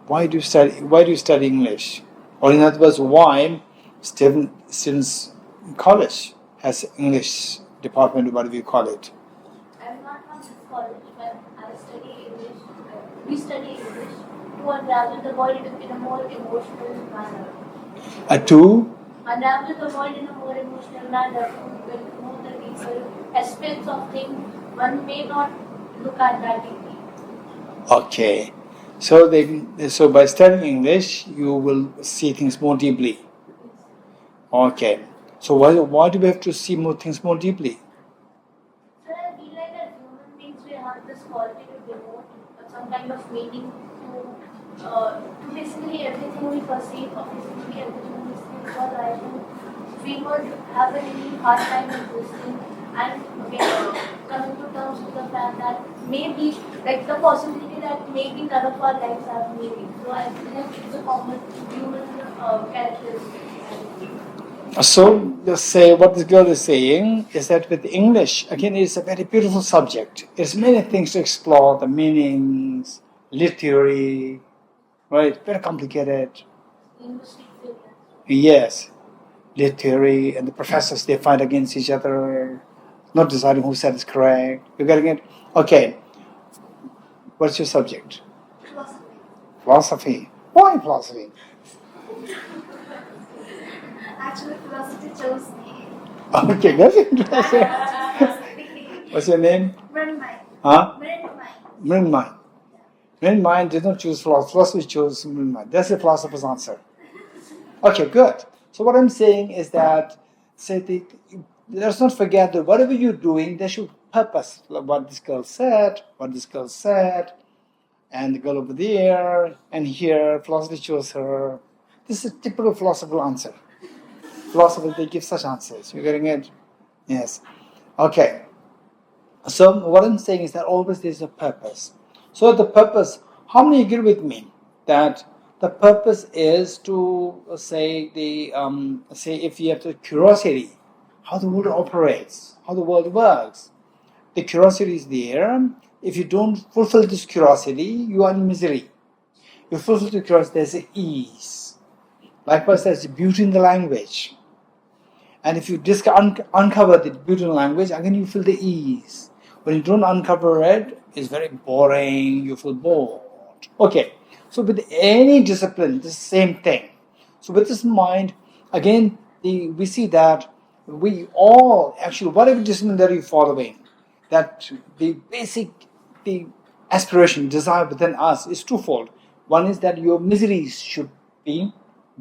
Why do you study English? Or in other words, why students in college has English department, whatever you call it? I'm not from this college, but I study English. We study English to unravel the world in a more emotional manner. To Unravel the world in a more emotional manner to know the deeper aspects of things one may not look at that deeply. okay. So by studying English, you will see things more deeply. Okay. So why do we have to see things more deeply? So I feel like as human beings we have this quality to devote some kind of meaning to basically everything we perceive or basically everything we see, because I think we would have a really hard time existing and coming to terms with the fact that maybe like the possibility that maybe none of our lives have meaning. So I feel like it's a common human characteristic. So let's say what this girl is saying is that with English, again, it's a very beautiful subject. There's many things to explore, the meanings, literary, right? Very complicated. Linguistic theory. Yes, literary, and the professors, they fight against each other, not deciding who said is correct. You're getting it? Okay. What's your subject? Philosophy. Philosophy. Why philosophy? Actually, philosophy chose me. Okay, that's interesting. What's your name? Mrinmai. Huh? Mrinmai. Mrinmai. Mrinmai did not choose philosophy. Philosophy chose Mrinmai. That's the philosopher's answer. Okay, good. So what I'm saying is that, let's not forget that whatever you're doing, there should be purpose. Like what this girl said, and the girl over there, and here, philosophy chose her. This is a typical philosophical answer. Philosophers, they give such answers. You're getting it? Yes. Okay. So what I'm saying is that always there's a purpose. So the purpose, how many agree with me that the purpose is to say if you have the curiosity, how the world operates, how the world works. The curiosity is there. If you don't fulfill this curiosity, you are in misery. You fulfill the curiosity, there's ease. Likewise, there's beauty in the language. And if you uncover the beauty in the language, again you feel the ease. When you don't uncover it, it's very boring, you feel bored. Okay, so with any discipline, the same thing. So with this in mind, again, we see that we all, actually, whatever discipline that you're following, that the aspiration, desire within us is twofold. One is that your miseries should be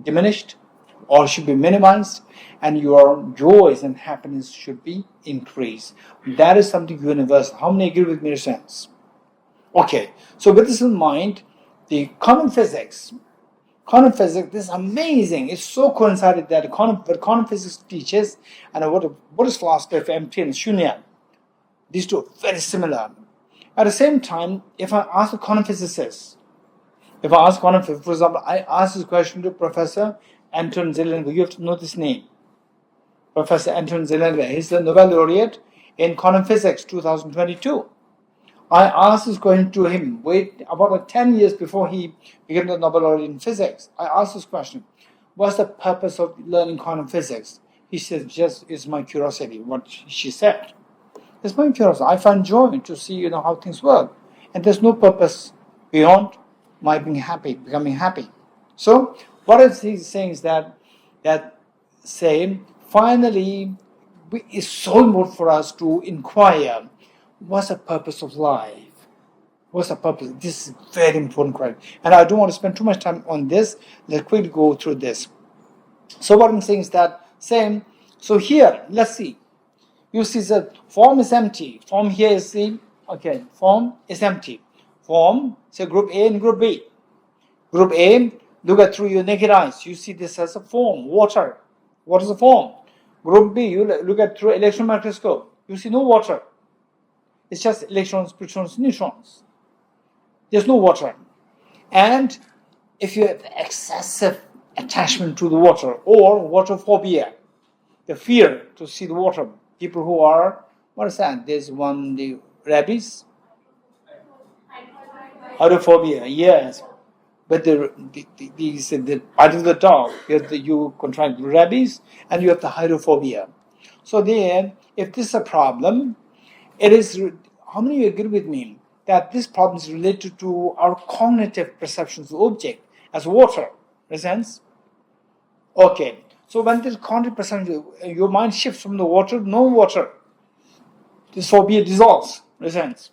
diminished or should be minimized, and your joys and happiness should be increased. That is something universal. How many agree with me in a sense? Okay, so with this in mind, the quantum physics, this is amazing. It's so coincided that what quantum physics teaches and what a Buddhist philosophy of emptiness, shunya, these two are very similar. At the same time, if I ask a quantum physicist, for example, I ask this question to Professor Anton Zelenberg. You have to know this name. Professor Anton Zelenberg. He's the Nobel laureate in quantum physics 2022. I asked this question to him about 10 years before he became the Nobel laureate in physics. I asked this question: what's the purpose of learning quantum physics? He said, just it's my curiosity, what she said. It's my curiosity. I find joy to see how things work. And there's no purpose beyond my becoming happy. So what he's saying is that finally it's so important for us to inquire, what's the purpose of life? What's the purpose? This is a very important question. And I don't want to spend too much time on this. Let's quickly go through this. So what I'm saying is that so here, let's see. You see the form is empty. Form here is form is empty. Form, say group A and group B. Group A, look at through your naked eyes. You see this as a form, water. What is a form? Group B, you look at through electron microscope. You see no water. It's just electrons, protons, neutrons. There's no water. And if you have excessive attachment to the water or water phobia, the fear to see the water, people who are, what is that? There's one, the rabies, hydrophobia, yes. But the bite of the dog, you contract rabies and you have the hydrophobia. So then, if this is a problem, it is, how many of you agree with me that this problem is related to our cognitive perceptions of object as water? Makes sense? Okay. So when this cognitive perception, your mind shifts from the water to no water. This phobia dissolves. Makes sense?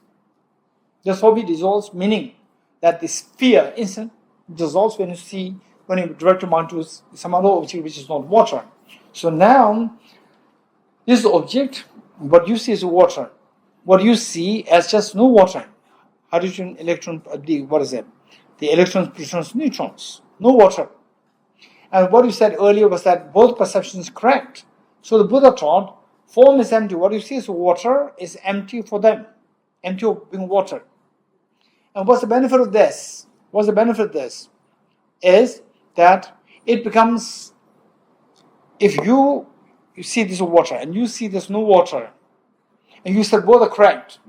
This phobia dissolves, meaning that this fear instant dissolves when you direct your mind to some other object which is not water. So now, this object, what you see is water. What you see as just no water. Hydrogen, electron, what is it? The electrons, protons, neutrons. No water. And what you said earlier was that both perceptions are correct. So the Buddha taught, form is empty. What you see as water is empty for them. Empty of being water. And what's the benefit of this? What's the benefit of this? Is that it becomes, if you see this water and you see there's no water, and you said both are correct,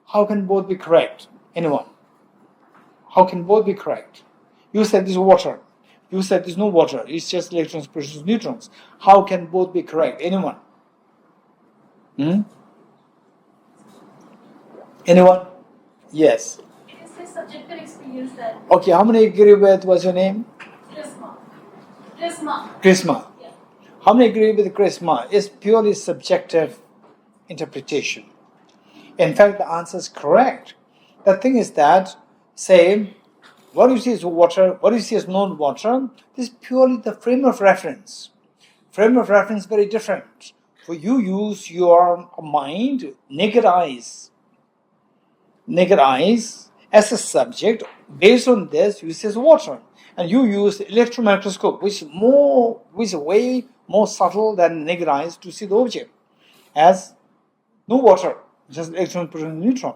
how can both be correct? Anyone? How can both be correct? You said there's water. You said there's no water. It's just electrons, protons, neutrons. How can both be correct? Anyone? Anyone? Yes. It is his subjective experience that. Okay, how many agree with, what's your name? Krisma. Yeah. How many agree with Krisma? It's purely subjective interpretation. In fact, the answer is correct. The thing is that, say, what you see is water, what you see is non-water, this is purely the frame of reference. Frame of reference is very different. For you use your mind, naked eyes as a subject. Based on this, you see as water. And you use electron microscope, which is way more subtle than naked eyes to see the object as no water, just electron, proton, neutron.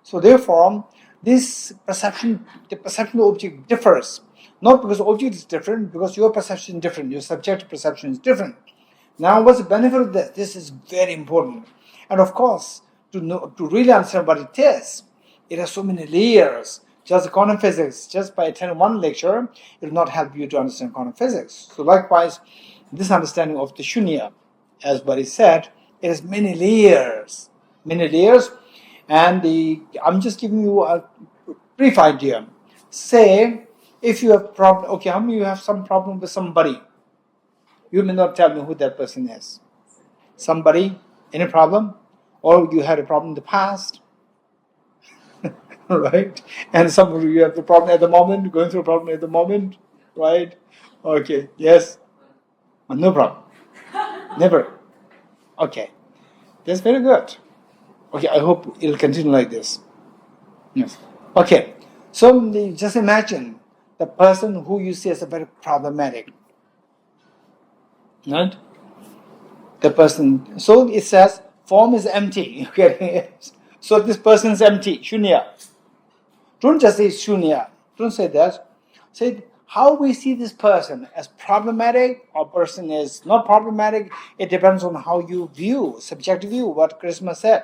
So therefore, this perception, the perception of the object differs. Not because the object is different, because your perception is different, your subjective perception is different. Now, what's the benefit of this? This is very important. And of course, to really understand what it is, it has so many layers. Just quantum physics, just by attending one lecture, it will not help you to understand quantum physics. So likewise, this understanding of the shunya, as Buddy said, it has many layers. And I'm just giving you a brief idea. Say, if you have problem, okay, how many of you have some problem with somebody? You may not tell me who that person is. Somebody, any problem? Or you had a problem in the past? Right? And some of you have the problem at the moment, going through a problem at the moment, right? Okay, yes? No problem. Never. Okay. That's very good. Okay, I hope it'll continue like this. Yes. Okay. So just imagine the person who you see as a very problematic. Right? The person. So it says, form is empty. Okay. So this person is empty. Shunya. Don't just say shunya. Don't say that. Say how we see this person as problematic or person is not problematic. It depends on how you view, subjective view, what Krishna said.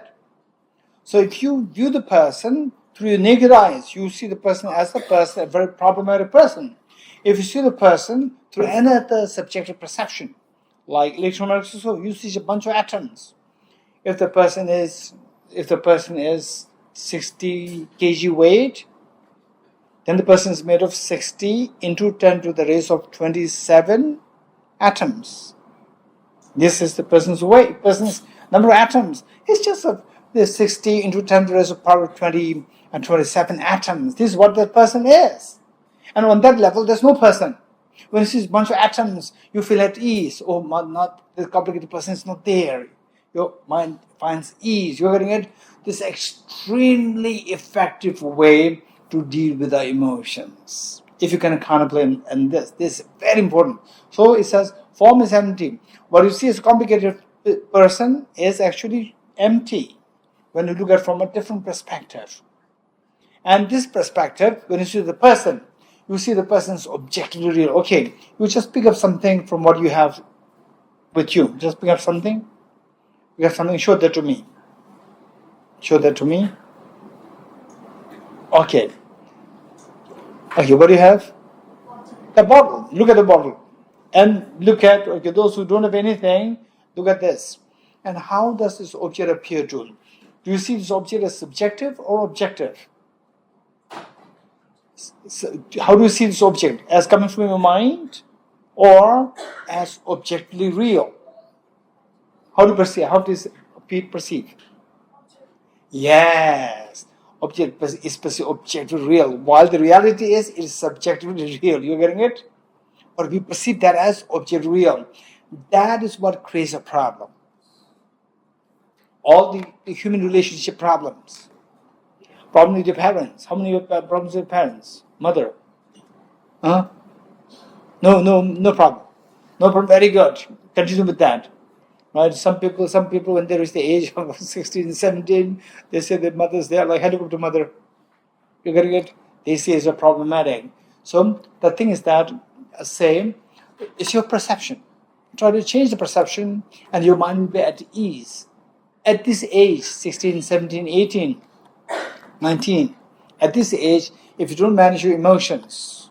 So if you view the person through your naked eyes, you see the person as a very problematic person. If you see the person through another subjective perception, like electron microscope, you see a bunch of atoms. If the person is 60 kg weight, then the person is made of 60 into 10 to the raise of 27 atoms. This is the person's weight, person's number of atoms. It's just the 60 into 10 to the raise of power 20 and 27 atoms. This is what the person is. And on that level, there's no person. When you see a bunch of atoms, you feel at ease. Oh, not the complicated person is not there. Your mind finds ease. You're getting it. This extremely effective way to deal with our emotions. If you can contemplate, and this is very important. So it says, form is empty. What you see as a complicated person is actually empty when you look at it from a different perspective. And this perspective, when you see the person, you see the person's objectively real. Okay, you just pick up something from what you have with you. Just pick up something. Pick up something, show that to me. Show that to me. Okay. Okay, what do you have? The bottle. Look at the bottle. And look at, okay, those who don't have anything, look at this. And how does this object appear to you? Do you see this object as subjective or objective? So how do you see this object? As coming from your mind or as objectively real? How do you perceive? How does it perceive? Yes. Object is perceived objectively real. While the reality is, it is subjectively real. You getting it? Or we perceive that as objectively real. That is what creates a problem. All the human relationship problems. Problem with your parents. How many problems with parents? Mother. Huh? No problem. No problem. Very good. Continue with that. Right? Some people when they reach the age of 16, 17, they say their mothers, they are like helicopter mother. You getting it? They say it's a problematic. So the thing is that, say, it's your perception. Try to change the perception and your mind will be at ease. At this age, 16, 17, 18, 19, at this age, if you don't manage your emotions,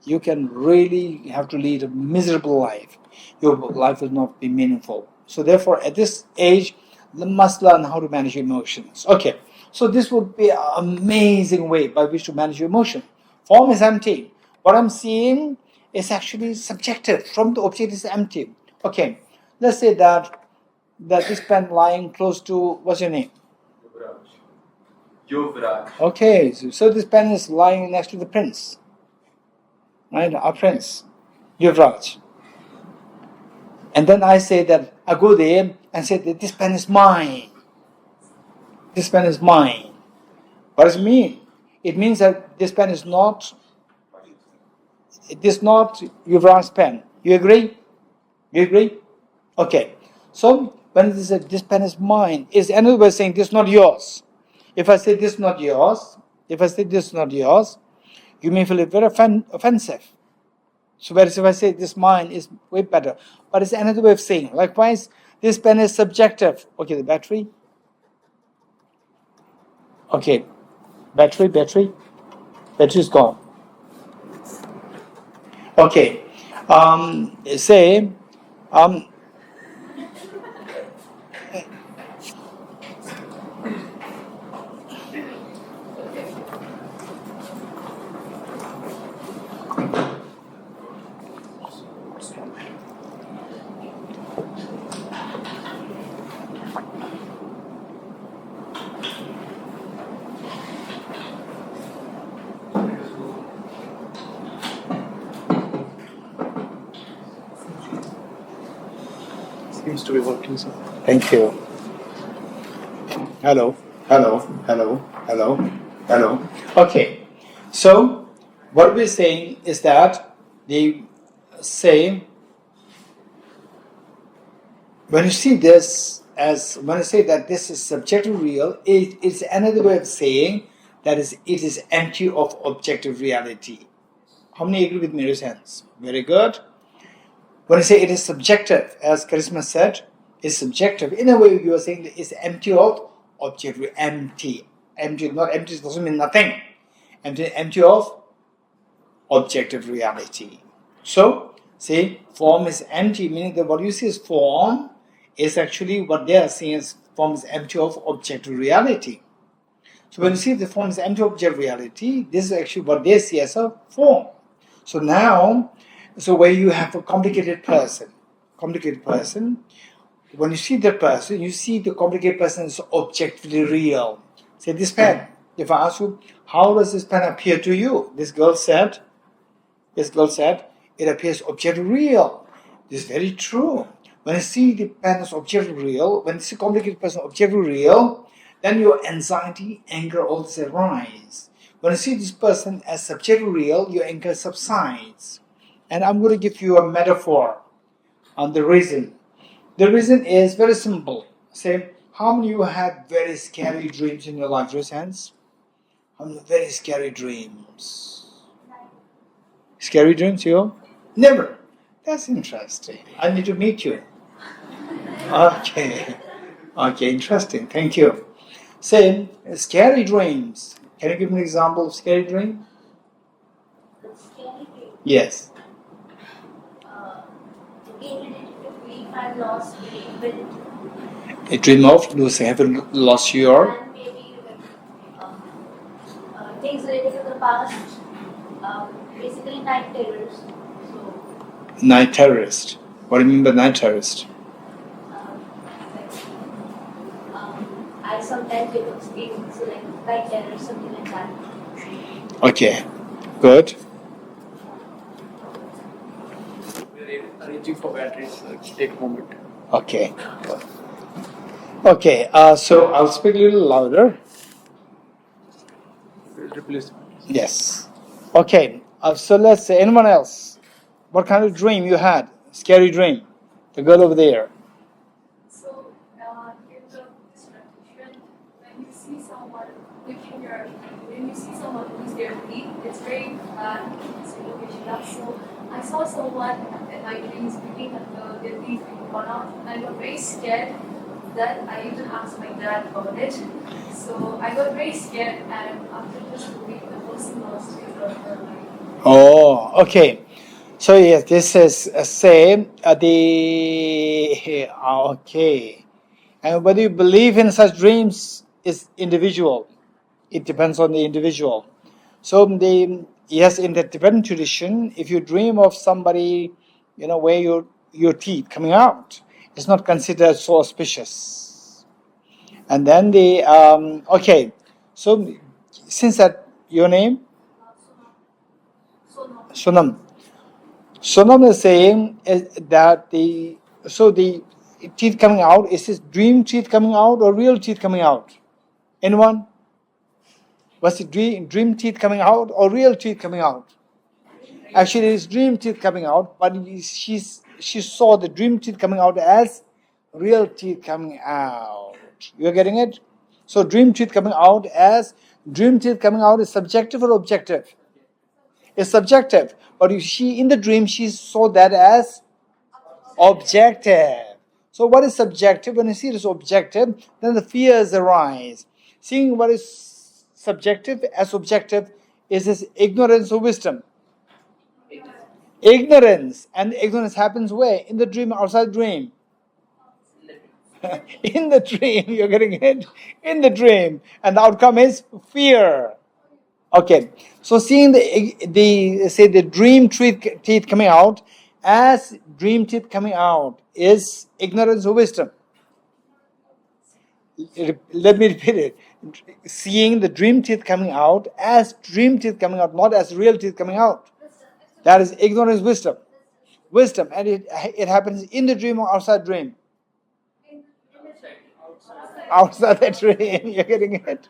you can really have to lead a miserable life. Your life will not be meaningful. So therefore, at this age, you must learn how to manage your emotions. Okay, so this would be an amazing way by which to manage your emotion. Form is empty. What I'm seeing is actually subjective. From the object is empty. Okay, let's say that this pen lying close to, what's your name? Yuvraj. Okay, so this pen is lying next to the prince. Right, our prince, Yuvraj. And then I say that, I go there and say that this pen is mine. This pen is mine. What does it mean? It means that this pen is not, it is not Yuvraj's pen. You agree? You agree? Okay. So, when it is that this pen is mine, is another way of saying this is not yours. If I say this is not yours, you may feel it very offensive. So whereas if I say this mine is way better. But it's another way of saying. Likewise, this pen is subjective. Okay, the battery. Okay, battery is gone. Okay, say, Seems to be working, sir. thank you. Hello. Okay, so what we're saying is that they say, when you see this as, when I say that this is subjective real, it is another way of saying that it is empty of objective reality. How many agree with me? Raise hands. Very good. When I say it is subjective, as Charisma said, it's subjective. In a way, you are saying that it's empty of objective. Empty, not empty doesn't mean nothing. Empty of objective reality. So, say form is empty, meaning that what you see as form is actually what they are saying as form is empty of objective reality. So when you see the form is empty of objective reality, this is actually what they see as a form. So now, where you have a complicated person, when you see that person, you see the complicated person is objectively real. Say this pen. If I ask you, how does this pen appear to you? This girl said, it appears objectively real. This is very true. When I see the pen as objectively real, when you see complicated person objectively real, then your anxiety, anger, all this arise. When I see this person as subjectively real, your anger subsides. And I'm going to give you a metaphor on the reason. The reason is very simple. Say, how many of you had very scary dreams in your life? Raise hands. Very scary dreams. Scary dreams, you? Never. That's interesting. I need to meet you. Okay. Okay, interesting. Thank you. Say, scary dreams. Can you give me an example of scary dream? Scary dream. Yes. Being related to grief and loss, ability. A dream of losing, have you lost your? And maybe things related to the past, basically night terrors. So, Night terrorist. What do you mean by night terrorist? I sometimes get experience like night terrors, something like that. Okay, good. We're arranging for batteries, so take a moment. Okay. Okay, so I'll speak a little louder. We'll replace. Yes. Okay, so let's say, anyone else? What kind of dream you had? Scary dream. The girl over there. So, in the Buddhist tradition, when you see someone lose their teeth, it's very bad situation. So, I saw someone in my dreams looking at their teeth being gone out, and I got very scared that I used to ask my dad about it. So, I got very scared, and after just a week, the person lost his or her life. Oh, okay. So yes, this is say the okay. And whether you believe in such dreams is individual. It depends on the individual. So yes, in the Tibetan tradition, if you dream of somebody, where your teeth coming out, it's not considered so auspicious. And then okay. So since that your name, Sunam. Sonam is saying that the teeth coming out, is this dream teeth coming out or real teeth coming out? Anyone? Was it dream teeth coming out or real teeth coming out? Actually, it's dream teeth coming out, but she saw the dream teeth coming out as real teeth coming out. You're getting it? So dream teeth coming out is subjective or objective? It's subjective. But in the dream, she saw that as objective. So what is subjective? When you see it as objective, then the fears arise. Seeing what is subjective as objective is this ignorance or wisdom. Ignorance. And ignorance happens where? In the dream, outside dream. In the dream, you're getting it? In the dream. And the outcome is fear. Okay, so seeing the dream teeth coming out as dream teeth coming out is ignorance or wisdom. Let me repeat it. Seeing the dream teeth coming out as dream teeth coming out, not as real teeth coming out. That is ignorance, wisdom. Wisdom, and it happens in the dream or outside dream. Outside the dream, you're getting it?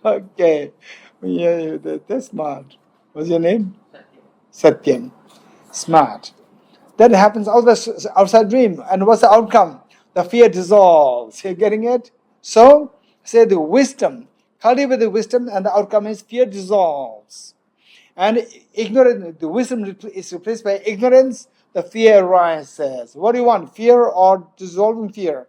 Okay. Yeah, that's smart. What's your name? Satyam. Smart. That happens outside dream. And what's the outcome? The fear dissolves. You're getting it? So, say the wisdom. Cultivate the wisdom, and the outcome is fear dissolves. And ignorance, the wisdom is replaced by ignorance, the fear arises. What do you want? Fear or dissolving fear?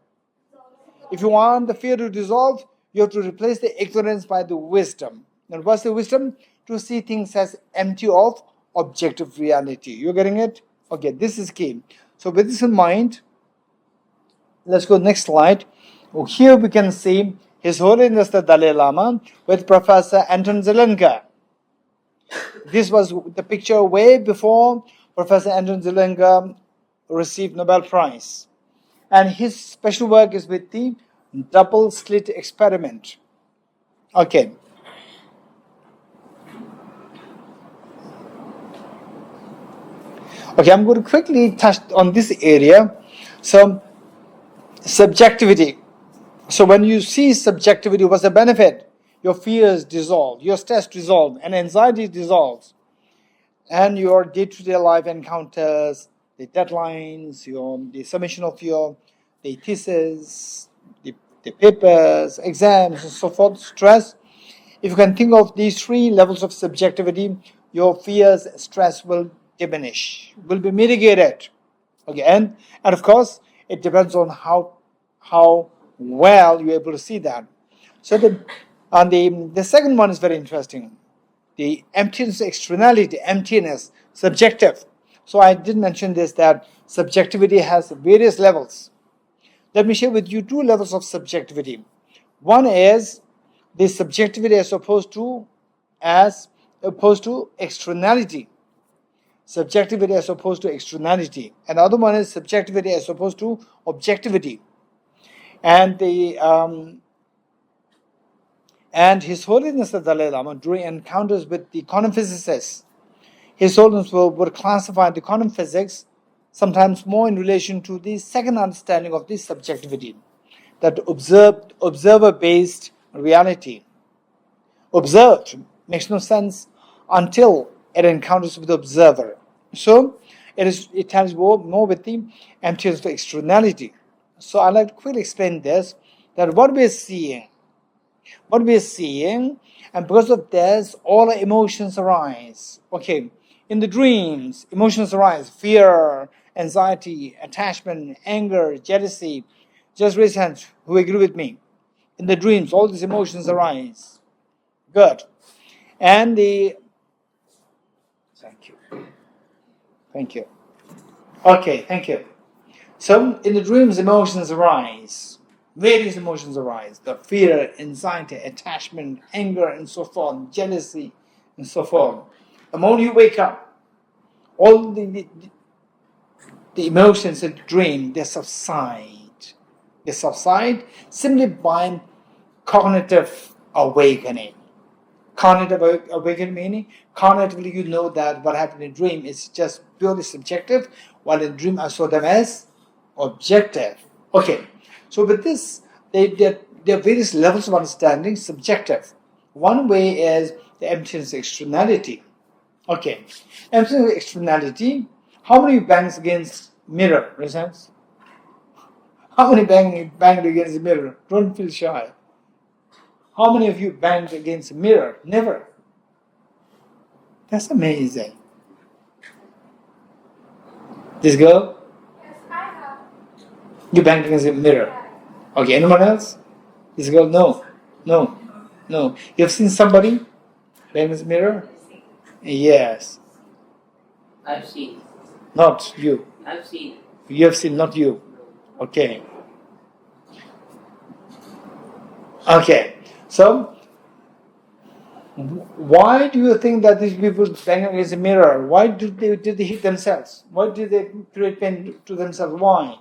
If you want the fear to dissolve, you have to replace the ignorance by the wisdom. And what's the wisdom? To see things as empty of objective reality. You're getting it? Okay, this is key. So with this in mind, let's go next slide. Here we can see His Holiness the Dalai Lama with Professor Anton Zelenka. This was the picture way before Professor Anton Zelenka received Nobel Prize. And his special work is with the double slit experiment. Okay. Okay, I'm going to quickly touch on this area. So, subjectivity. So when you see subjectivity, what's the benefit? Your fears dissolve, your stress dissolves, and anxiety dissolves. And your day-to-day life encounters, the deadlines, the submission of the thesis, the papers, exams, and so forth, stress, if you can think of these three levels of subjectivity, your fears, stress will diminish, will be mitigated. Okay, and of course, it depends on how well you're able to see that. So the second one is very interesting. The emptiness, externality, emptiness, subjective. So I did mention this, that subjectivity has various levels. Let me share with you two levels of subjectivity. One is the subjectivity as opposed to externality. Subjectivity as opposed to externality. Another one is subjectivity as opposed to objectivity. And and His Holiness the Dalai Lama, during encounters with the quantum physicists, His Holiness would classify the quantum physics sometimes more in relation to the second understanding of this subjectivity, that observer-based reality. Observed makes no sense until it encounters with the observer. So it has more with the emptiness of externality. So I'd like to quickly explain this, that what we're seeing, and because of this, all our emotions arise. Okay, in the dreams, emotions arise: fear, anxiety, attachment, anger, jealousy. Just raise hands who agree with me. In the dreams, all these emotions arise. Good. And Thank you. Okay, thank you. So, in the dreams, emotions arise. Various emotions arise. The fear, anxiety, attachment, anger, and so forth, jealousy, and so forth. The moment you wake up, all the emotions in the dream, they subside. They subside simply by cognitive awakening. Cognitive awakening meaning, cognitively you know that what happened in dream is just purely subjective, while in dream I saw them as objective. Okay, so with this, there are various levels of understanding, subjective. One way is the emptiness externality. Okay, emptiness externality. How many bangs against mirror? Results? How many banged against the mirror? Don't feel shy. How many of you banged against a mirror? Never. That's amazing. This girl? Yes, I have. You banged against a mirror. Okay, anyone else? This girl? No. You have seen somebody bang against a mirror? Yes. I've seen. Not you. I've seen. You have seen, not you. Okay. So, why do you think that these people bang against a mirror? Why did they hit themselves? Why did they create pain to themselves? Why?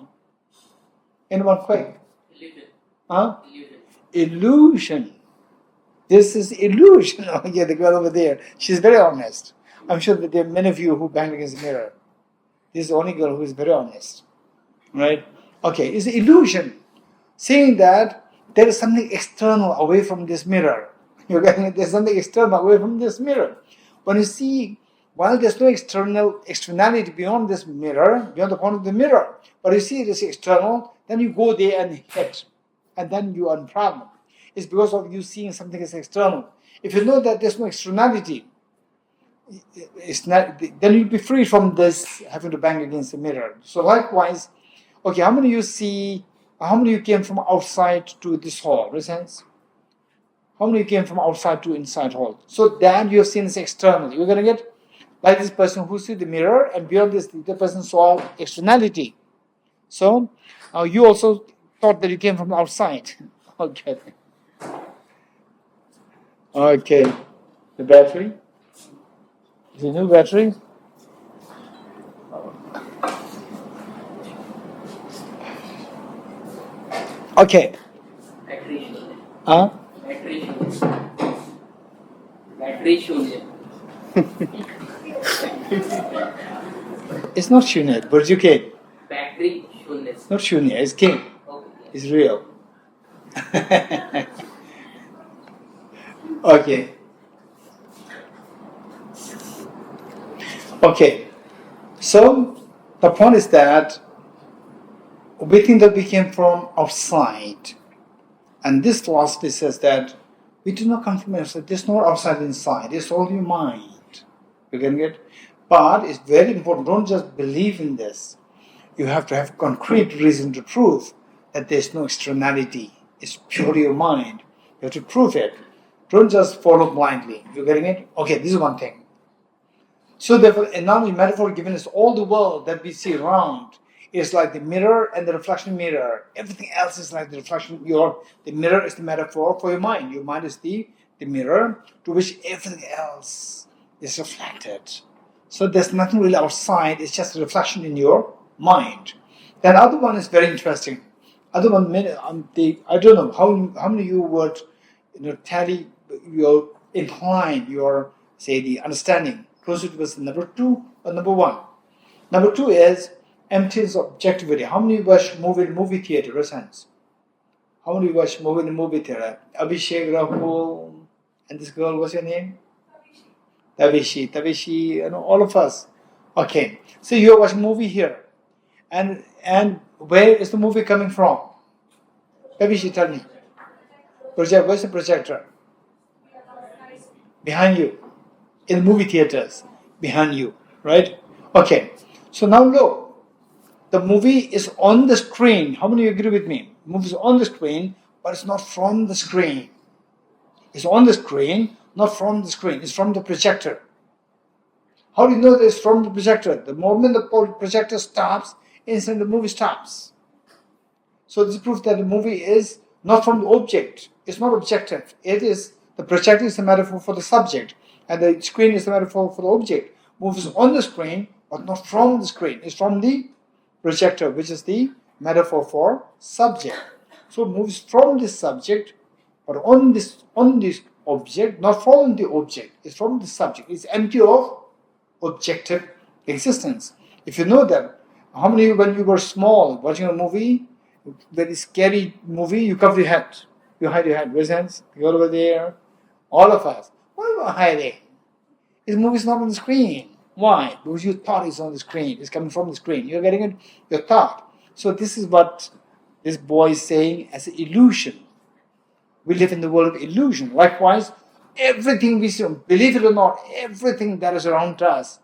Anyone quick? Illusion. Huh? Illusion. Illusion. This is illusion. Oh, yeah, the girl over there. She's very honest. I'm sure that there are many of you who banged against the mirror. This is the only girl who is very honest. Right? Okay, it's illusion. Saying that there is something external away from this mirror. You're getting it? There's something external away from this mirror. When you see, while there's no externality beyond this mirror, beyond the point of the mirror, but you see it is external, then you go there and hit, and then you are in problem. It's because of you seeing something as external. If you know that there's no externality, then you'll be free from this having to bang against the mirror. So likewise, okay, how many of you came from outside to this hall? Raise hands. How many of you came from outside to inside hall? So that you have seen this external. You're going to get like this person who sees the mirror, and beyond this, the person saw externality. So you also thought that you came from outside. Okay. Okay. The battery? Is it a new battery? Okay. Huh? Battery shunya. It's not Shunya, but you came. Battery shunya. It's not Shunya, it's King. Okay. It's real. Okay. Okay. So the point is that we think that we came from outside. And this philosophy says that We do not come from outside. There's no outside inside. It's all your mind. You getting it? But it's very important. Don't just believe in this. You have to have concrete reason to prove that there's no externality. It's purely your mind. You have to prove it. Don't just follow blindly. You getting it? Okay, this is one thing. So therefore, analogy, metaphor given is all the world that we see around is like the mirror and the reflection mirror. Everything else is like the reflection. The mirror is the metaphor for your mind. Your mind is the mirror to which everything else is reflected. So there's nothing really outside. It's just a reflection in your mind. Then other one is very interesting. Other one, I don't know how many you would tally your incline, your say the understanding closer to was number 2 or number 1. Number 2 is emptiness of objectivity. How many watch movie in movie theater? Raise hands. How many watch movie in the movie theater? Abhishek, Rahul, and this girl, what's your name? Tavishi, all of us. Okay, so you watch movie here, and where is the movie coming from? Tavishi, tell me. Where's the projector? Behind you. In the movie theaters, behind you, right? Okay, so now look, the movie is on the screen. How many agree with me? The movie is on the screen, but it's not from the screen. It's on the screen, not from the screen. It's from the projector. How do you know that it's from the projector? The moment the projector stops, instantly the movie stops. So this proves that the movie is not from the object. It's not objective. It is, the projector is a metaphor for the subject, and the screen is the metaphor for the object. Movie is on the screen, but not from the screen. It's from the projector, which is the metaphor for subject. So it moves from this subject, but on this object, not from the object. It's from the subject. It's empty of objective existence. If you know that, how many when you were small watching a movie, very scary movie, you cover your head. You hide your head. Raise hands. You're over there. All of us. Why are you hiding? This movie is not on the screen. Why? Because your thought is on the screen. It's coming from the screen. You're getting it, your thought. So this is what this boy is saying as an illusion. We live in the world of illusion. Likewise, everything we see, believe it or not, everything that is around us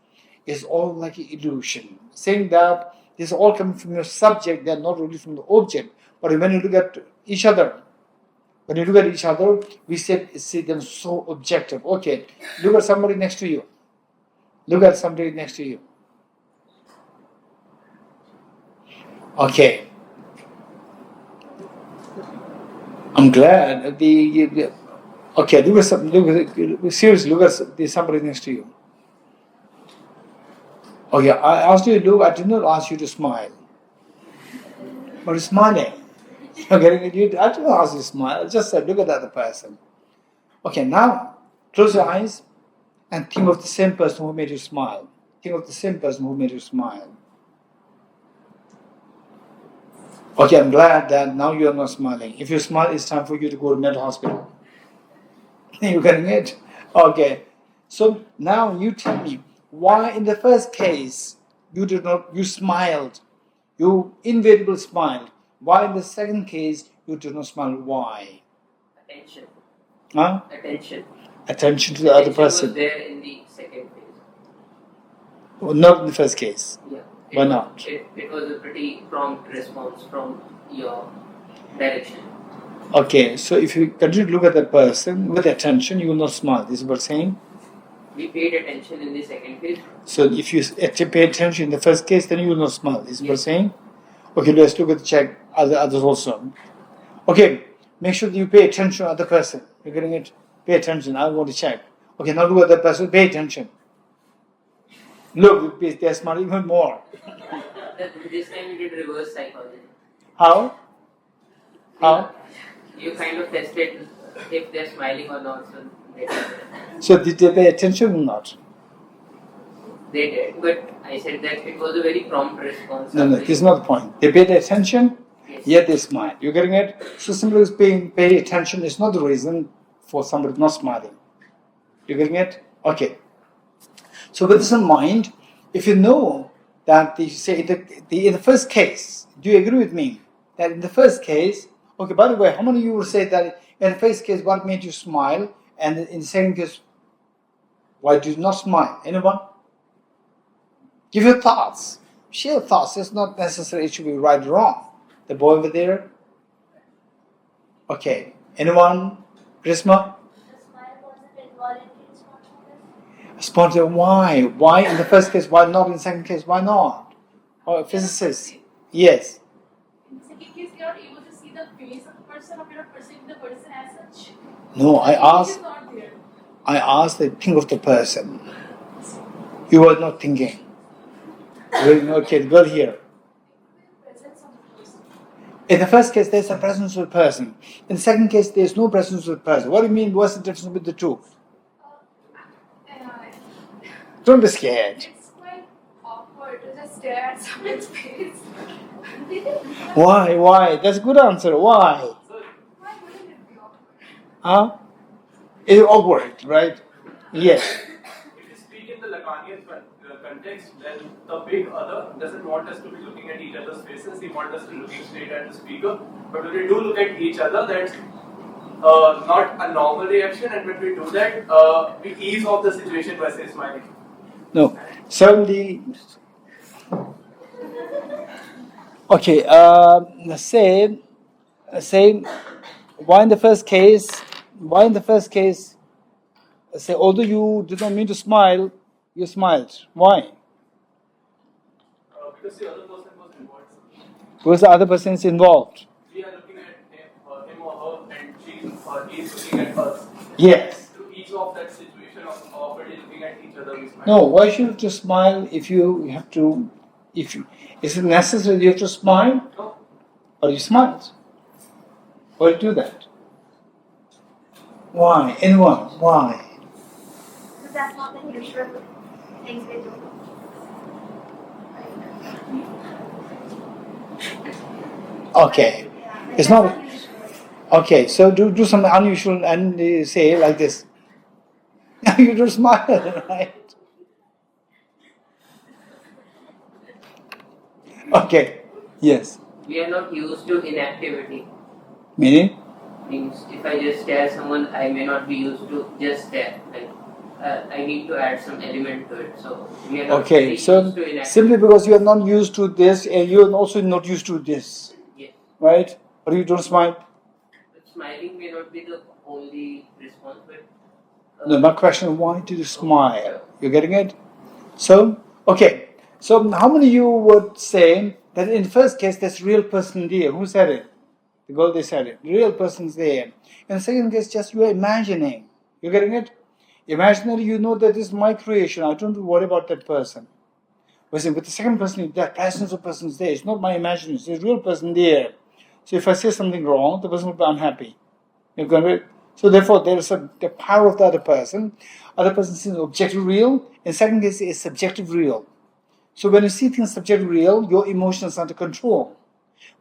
is all like an illusion. Saying that this is all coming from your subject, they are not really from the object. But when you look at each other, we see them so objective. Okay, look at somebody next to you. Okay. I'm glad. Seriously, look at somebody next to you. Okay, I asked you to look, I did not ask you to smile. But you're smiling. Okay, I didn't ask you to smile, I just said look at the other person. Okay, now close your eyes and think of the same person who made you smile. Okay, I'm glad that now you are not smiling. If you smile, it's time for you to go to mental hospital. You getting it? Okay. So now you tell me, why in the first case you smiled, you invariably smiled. Why in the second case you did not smile? Why? Attention. Huh? Attention to the other person. Was there in the second phase. Well, not in the first case. Yeah. Why not? It was a pretty prompt response from your direction. Okay, so if you continue to look at that person with attention, you will not smile. This is what I'm saying. We paid attention in the second phase. So if you pay attention in the first case, then you will not smile. This is what I'm saying. Okay, let's look at the check others also. Okay, make sure that you pay attention to the other person. You're getting it? Pay attention. I want to check. Okay, now look at that person. Pay attention. Look, they're smiling even more. This time you did reverse psychology. How? You kind of tested if they're smiling or not. So did they pay attention or not? They did, but I said that it was a very prompt response. No, this is not the point. They paid attention, yet they smiled. You're getting it? So simply paying attention is not the reason for somebody not smiling. You're getting it? Okay. So with this in mind, if you know that in the first case, do you agree with me that in the first case, okay, by the way, how many of you will say that In the first case, what made you smile? And in the second case, why did you not smile? Anyone? Give your thoughts. Share thoughts. It's not necessary it should be right or wrong. The boy over there? Okay. Anyone? Prisma? The smile wasn't involuntary, spontaneous. Spontaneous. Why? Why in the first case? Why not in the second case? Why not? Oh, physicists. Yes. In the second case, you are able to see the face of the person, or you're not perceiving the person as such. No, I The image asked. is not there. I asked the think of the person. You were not thinking. Okay, go here. Presence of the person. In the first case, there's a presence of the person. In the second case, there's no presence of the person. What do you mean? What's the difference with the two? Don't be scared. It's quite awkward to just stare at someone's face. Why? Why? That's a good answer. Why? Why wouldn't it be awkward? Huh? It's awkward, right? Yes. If you speak in the Lacanian context, then the big other doesn't want us to be looking at each other's faces, he wants us to be looking straight at the speaker. But when we do look at each other, that's not a normal reaction, and when we do that, we ease off the situation by say smiling. No. Certainly. Okay. Say, why in the first case, say, although you did not mean to smile, you smiled. Why? Because the other person was involved. Because the other person is involved. We are looking at him or her, and he is looking at us. Yes. To ease off that situation of already looking at each other, we smile. No, why should you just smile if you have to, is it necessary you have to smile? No. Or you smile? Why do you do that? Why? Anyone? Why? Because that's not the usual things we do. Okay. Yeah, It's that's not, usual. okay, so do something unusual and say like this. You don't smile, right? Okay, yes. We are not used to inactivity. Meaning? Means if I just stare someone, I may not be used to just stare. Like I need to add some element to it. So we are not Okay, very so used to inactivity. simply because you are not used to this and you are also not used to this, Yes. right? Or you don't smile? But smiling may not be the only response, but No, my question, why do you smile? You're getting it? So, okay. So how many of you would say that in the first case, there's a real person there? Who said it? The girl, they said it. The real person's there. In the second case, just you are imagining. You're getting it? Imaginary, you know that this is my creation. I don't worry about that person. With the second person, that presence of person is there. It's not my imagination. There's a real person there. So if I say something wrong, the person will be unhappy. You're going to. So therefore, there is the power of the other person. Other person sees objective real. In second case, it's subjective real. So when you see things subjective real, your emotions are under control.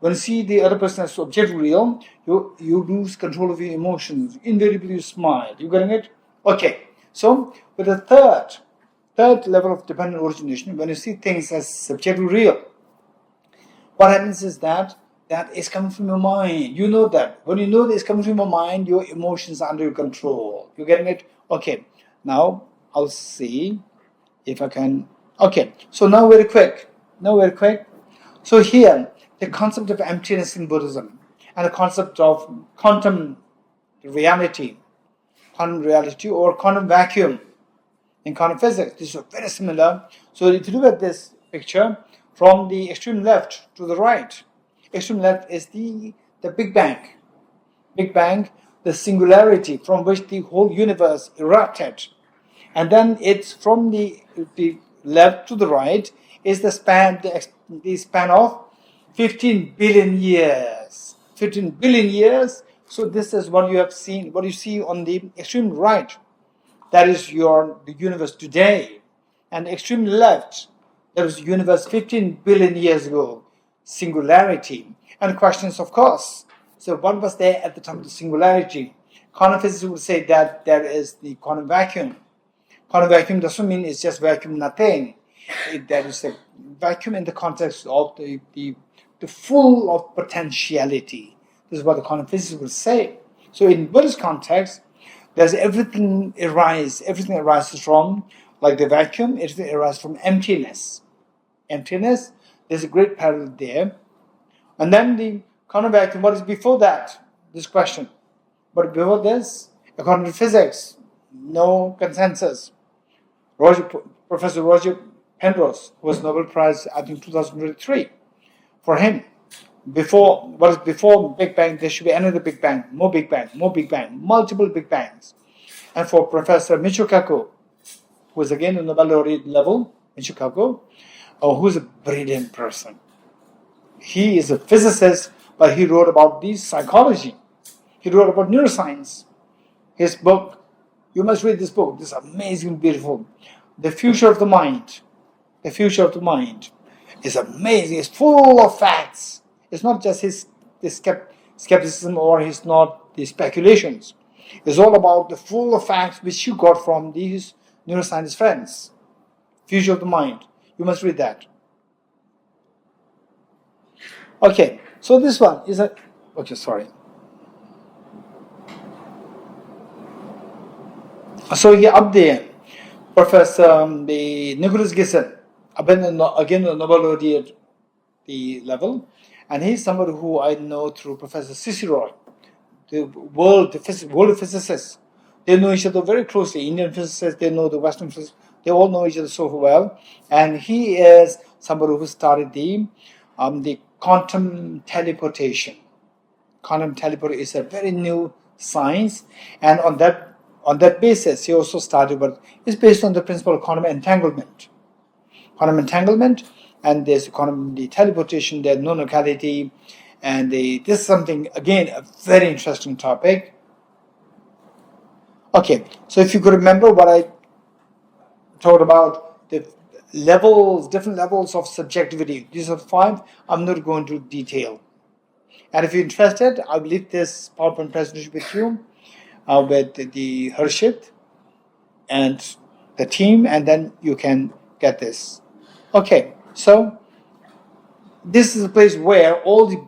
When you see the other person as objective real, you lose control of your emotions. Invariably, you smile. You getting it? Okay. So with the third level of dependent origination, when you see things as subjective real, what happens is that is coming from your mind. You know that. When you know that it's coming from your mind, your emotions are under your control. You getting it? Okay. Now I'll see if I can. Okay. So now very quick. So here, the concept of emptiness in Buddhism and the concept of quantum reality or quantum vacuum in quantum physics, these are very similar. So if you look at this picture from the extreme left to the right, extreme left is the Big Bang, the singularity from which the whole universe erupted. And then it's from the left to the right is the span of 15 billion years. 15 billion years. So this is what you have seen, what you see on the extreme right. That is the universe today. And the extreme left, that was the universe 15 billion years ago. Singularity. And questions, of course. So what was there at the time of the singularity? Quantum physicists would say that there is the quantum vacuum. Quantum vacuum doesn't mean it's just vacuum, nothing. There is a vacuum in the context of the full of potentiality. This is what the quantum physicists will say. So in Buddhist context, there's everything arises from, like the vacuum, everything arises from emptiness. Emptiness, there's a great parallel there. And then the counter-vacuum, what is before that? This question. But before this, according to physics, no consensus. Professor Roger Penrose, who was Nobel Prize, I think 2023, for him, what is before Big Bang, there should be another Big Bang, more Big Bang, multiple Big Bangs. And for Professor Michio Kaku, who is again a Nobel laureate level, Michio Kaku, who is a brilliant person. He is a physicist, but he wrote about the psychology. He wrote about neuroscience. His book, you must read this book. This is amazing, beautiful. The Future of the Mind. The Future of the Mind is amazing. It's full of facts. It's not just his skepticism or his not the speculations. It's all about the full of facts which you got from these neuroscience friends. Future of the Mind. You must read that. Okay, so this one is a... Okay, sorry. So here up there, Professor Nicholas Gissen, again a Nobel laureate the level, and he's somebody who I know through Professor Cicero, the world physicists. They know each other very closely. Indian physicists, they know the Western physicists, they all know each other so well. And he is somebody who started the quantum teleportation. Quantum teleportation is a very new science, and on that basis, he also started, but it's based on the principle of quantum entanglement. Quantum entanglement, and there's quantum teleportation, there's non-locality, and this is something, again, a very interesting topic. Okay, so if you could remember what I talked about, the levels, different levels of subjectivity. These are 5. I'm not going to detail. And if you're interested, I'll leave this PowerPoint presentation with you, with the Harshit and the team, and then you can get this. Okay, so this is a place where all these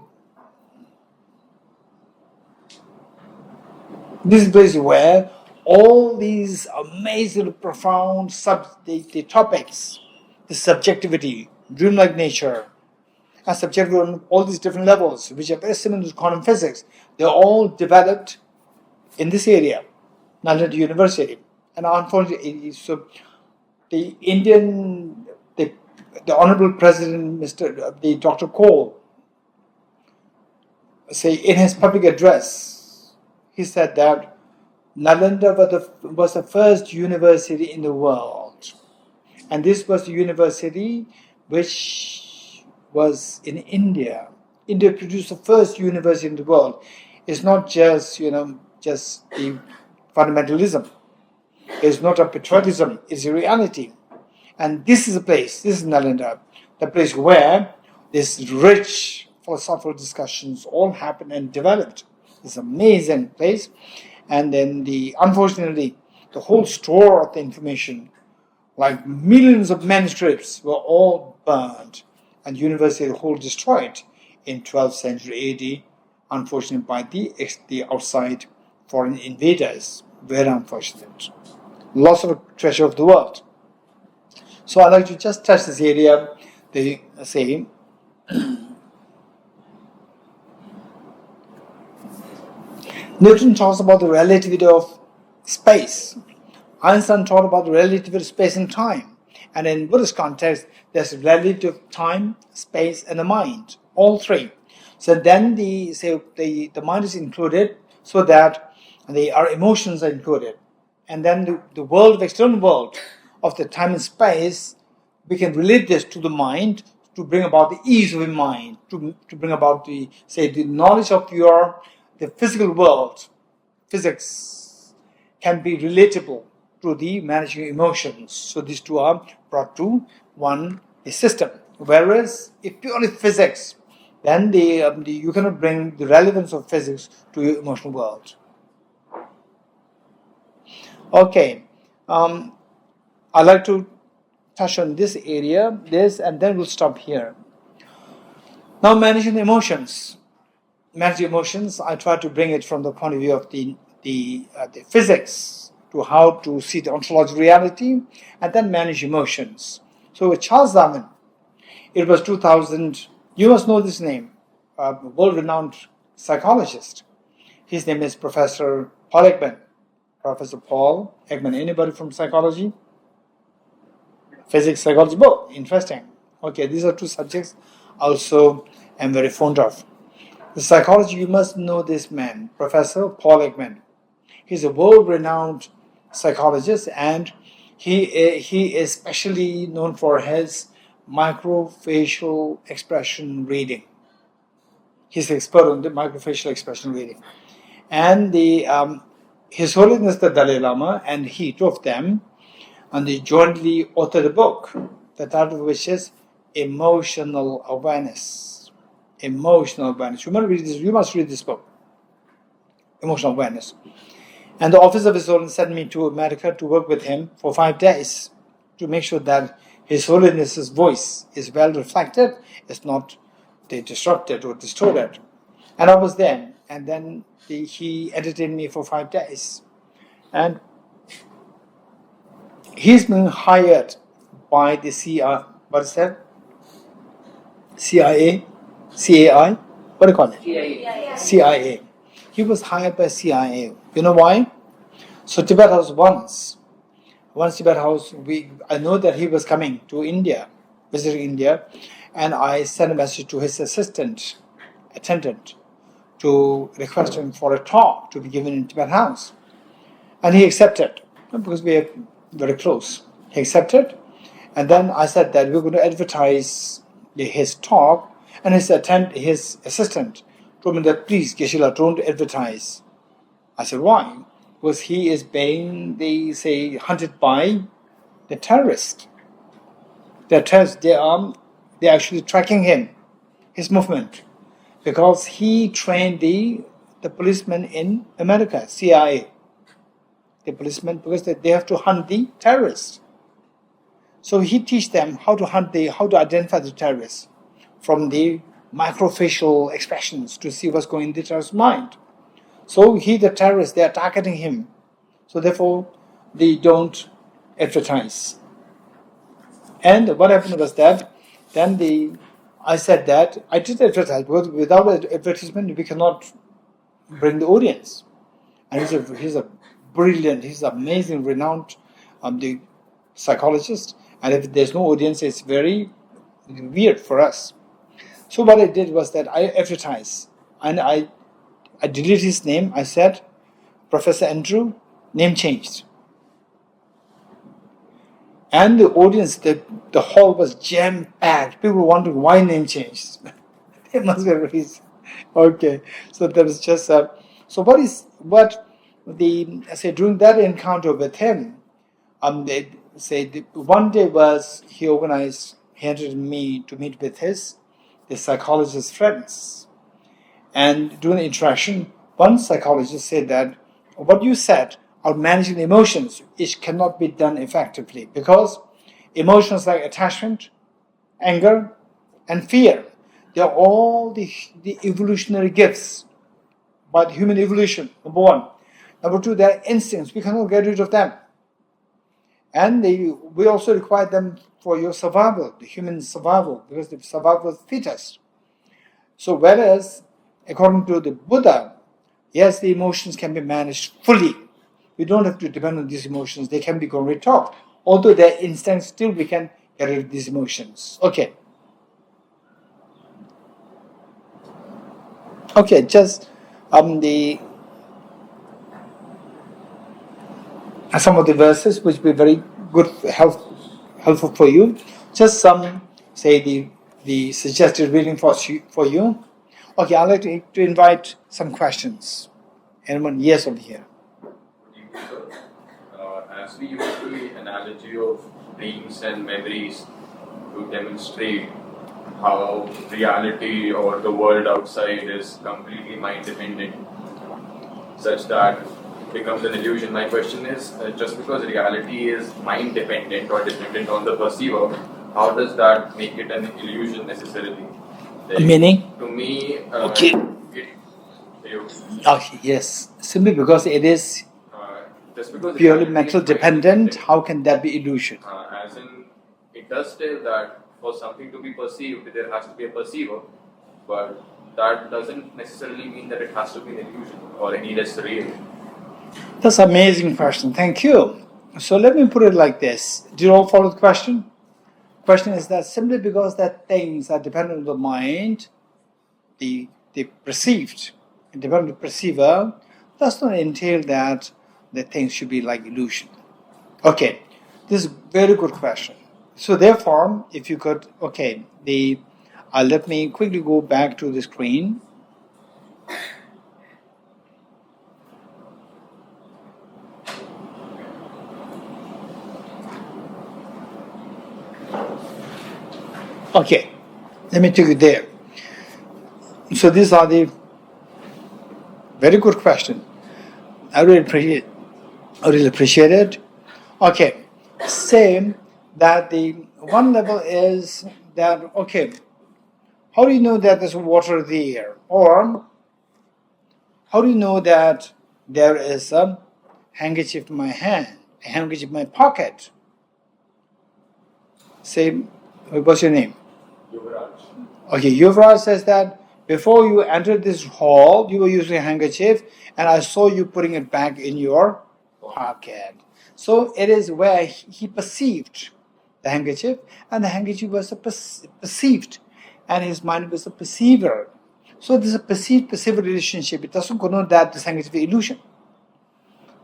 amazing, profound the topics, the subjectivity, dreamlike nature, and subjectivity on all these different levels, which are very similar to quantum physics, they're all developed in this area, Nalanda University. And unfortunately, so the Indian, the Honorable President, Dr. Cole, say in his public address, he said that Nalanda was the first university in the world. And this was the university which was in India. India produced the first university in the world. It's not just, just the fundamentalism. It's not a patriotism. It's a reality. And this is this is Nalanda, the place where this rich philosophical discussions all happen and developed. It's an amazing place. And then unfortunately, the whole store of the information, like millions of manuscripts, were all burned, and the university whole destroyed in 12th century AD, unfortunately by the outside foreign invaders. Very unfortunate. Loss of treasure of the world. So I'd like to just touch this area. They say, Newton talks about the relativity of space. Einstein talked about the relativity of space and time. And in Buddhist context, there's relativity of time, space, and the mind. All three. So then the mind is included, so that our emotions are included. And then the world, the external world of the time and space, we can relate this to the mind to bring about the ease of the mind, to bring about the knowledge of the physical world. Physics can be relatable to the managing emotions. So these two are brought to one system. Whereas if purely physics, then you cannot bring the relevance of physics to your emotional world. Okay, I'd like to touch on this area, and then we'll stop here. Now, managing emotions. manage emotions, I try to bring it from the point of view of the physics to how to see the ontological reality and then manage emotions. So with Charles Darwin, it was 2000. You must know this name, a world-renowned psychologist. His name is Professor Paul Ekman. Professor Paul Ekman. Anybody from psychology? Physics, psychology, both. Interesting. Okay, these are two subjects also I'm very fond of. The psychology, you must know this man, Professor Paul Ekman. He's a world-renowned psychologist, and he is especially known for his microfacial expression reading. He's an expert on the microfacial expression reading. And His Holiness the Dalai Lama and he, two of them, and they jointly authored a book, the title of which is Emotional Awareness. Emotional Awareness. You must read this book, Emotional Awareness. And the Office of His Holiness sent me to America to work with him for 5 days to make sure that His Holiness's voice is well reflected, it's not disrupted or distorted. And I was there, and then he entertained me for 5 days. And he's been hired by the CIA. What is that? CIA? CAI? What do you call it? CIA. CIA. He was hired by CIA. You know why? So Tibet House once Tibet House, I know that he was coming to India, visiting India, and I sent a message to his attendant, to request him for a talk to be given in Tibet House. And he accepted, because we are very close. He accepted, and then I said that we're going to advertise his talk, and his assistant told me that, please, Geshe-la, don't advertise. I said, why? Because he is being, hunted by the terrorists. The terrorists, they're actually tracking him, his movement, because he trained the policemen in America, CIA. The policemen, because they have to hunt the terrorists. So he teach them how to identify the terrorists from the microfacial expressions to see what's going in the terrorist's mind. So the terrorists, they are targeting him. So therefore, they don't advertise. And what happened was that, then I said that I did advertise, because without advertisement, we cannot bring the audience. And he's a brilliant, he's amazing, renowned the psychologist. And if there's no audience, it's very weird for us. So what I did was that I advertised, and I deleted his name. I said, Professor Andrew, name changed. And the audience, the hall was jam-packed. People were wondering why name changed. There must be a reason. Okay, so there was just a... So during that encounter with him, one day was he entered me to meet with the psychologist's friends. And during the interaction, one psychologist said that what you said about managing emotions, it cannot be done effectively, because emotions like attachment, anger, and fear, they are all the evolutionary gifts by the human evolution, number one. Number two, they are instincts. We cannot get rid of them. And we also require them for your survival, the human survival, because the survival of the fittest. So whereas, according to the Buddha, yes, the emotions can be managed fully. We don't have to depend on these emotions. They can be rid of. Although they're instincts, still we can get rid of these emotions. Okay. Okay, just some of the verses which will be very good, helpful for you. Just some, the suggested reading for you. Okay, I'd like to invite some questions. Anyone? Yes, over here. As we use the analogy of dreams and memories to demonstrate how reality or the world outside is completely mind-dependent, such that it becomes an illusion. My question is, just because reality is mind-dependent or dependent on the perceiver, how does that make it an illusion necessarily? Meaning? To me, okay. you. Okay, yes. Simply because it is Just because purely reality mental is dependent, mind-dependent, how can that be illusion? as in, it does tell that for something to be perceived, there has to be a perceiver, but that doesn't necessarily mean that it has to be an illusion or any less real. That's an amazing question. Thank you. So let me put it like this. Do you all follow the question? Question is that simply because that things are dependent on the mind, the perceived, dependent on the perceiver, does not entail that the things should be like illusion. Okay, this is a very good question. So therefore, if you could, okay, let me quickly go back to the screen. Okay, let me take you there. So these are the very good question. I really appreciate it. Okay, say that the one level is that, okay, how do you know that there's water there? Or how do you know that there is a handkerchief in my hand, a handkerchief in my pocket? Say, what's your name? Yuvraj. Okay, Yuvraj says that before you entered this hall, you were using a handkerchief, and I saw you putting it back in your pocket. So it is where he perceived the handkerchief, and the handkerchief was perceived, and his mind was a perceiver. So there's a perceiver relationship. It doesn't connote that this handkerchief is illusion.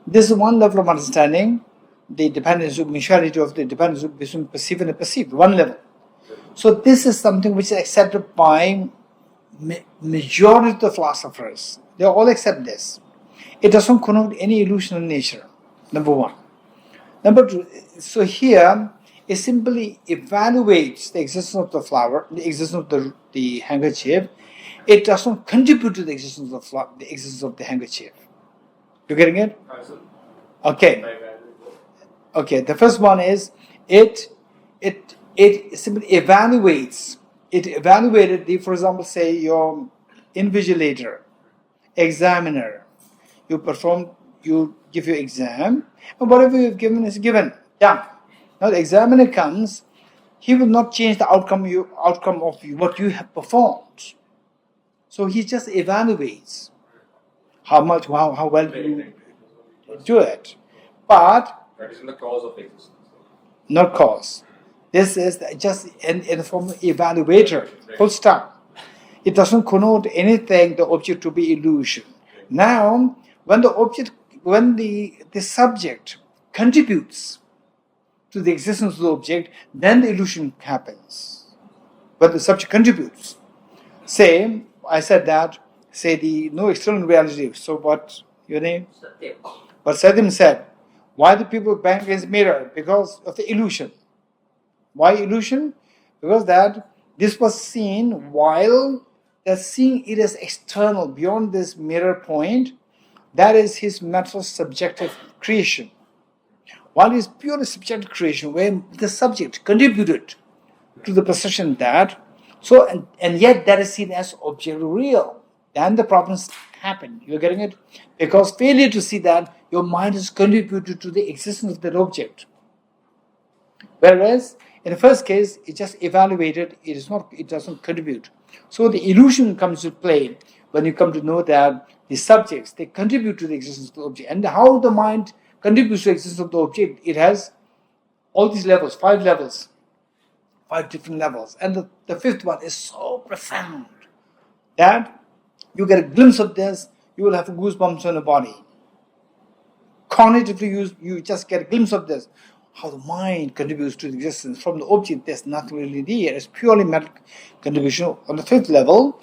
This is one level of understanding the dependence, mutuality of the dependence between perceived and perceived, one level. So this is something which is accepted by majority of the philosophers. They all accept this. It doesn't connote any illusion of nature, number one. Number two, so here it simply evaluates the existence of the flower, the existence of the handkerchief. It doesn't contribute to the existence of the existence of the handkerchief. You getting it? Okay. Okay. The first one is it simply evaluates. It evaluated for example, say your invigilator, examiner. You give your exam, and whatever you've given is given. Done. Now the examiner comes, he will not change the outcome of what you have performed. So he just evaluates how well you do it. But That isn't the cause of existence. not cause. This is just in the form of evaluator. Full stop. It doesn't connote anything, the object to be illusion. Now, when the subject contributes to the existence of the object, then the illusion happens. When the subject contributes. Say, I said that, say the no external reality. So what, your name? Satyam. But Satyam said, why do people bang against mirror? Because of the illusion. Why illusion? Because that this was seen while they're seeing it as external, beyond this mirror point. That is his mental subjective creation. While it's purely subjective creation, where the subject contributed to the perception that, so and yet that is seen as object real. Then the problems happen. You're getting it? Because failure to see that your mind has contributed to the existence of that object. Whereas in the first case, it just evaluated, it doesn't contribute. So the illusion comes to play when you come to know that the subjects, they contribute to the existence of the object. And how the mind contributes to the existence of the object, it has all these levels, 5 levels, 5 different levels. And the fifth one is so profound that you get a glimpse of this, you will have goosebumps on the body. Cognitively, you just get a glimpse of this. How the mind contributes to the existence. From the object, there's nothing really there. It's purely mental contribution. On the 5th level,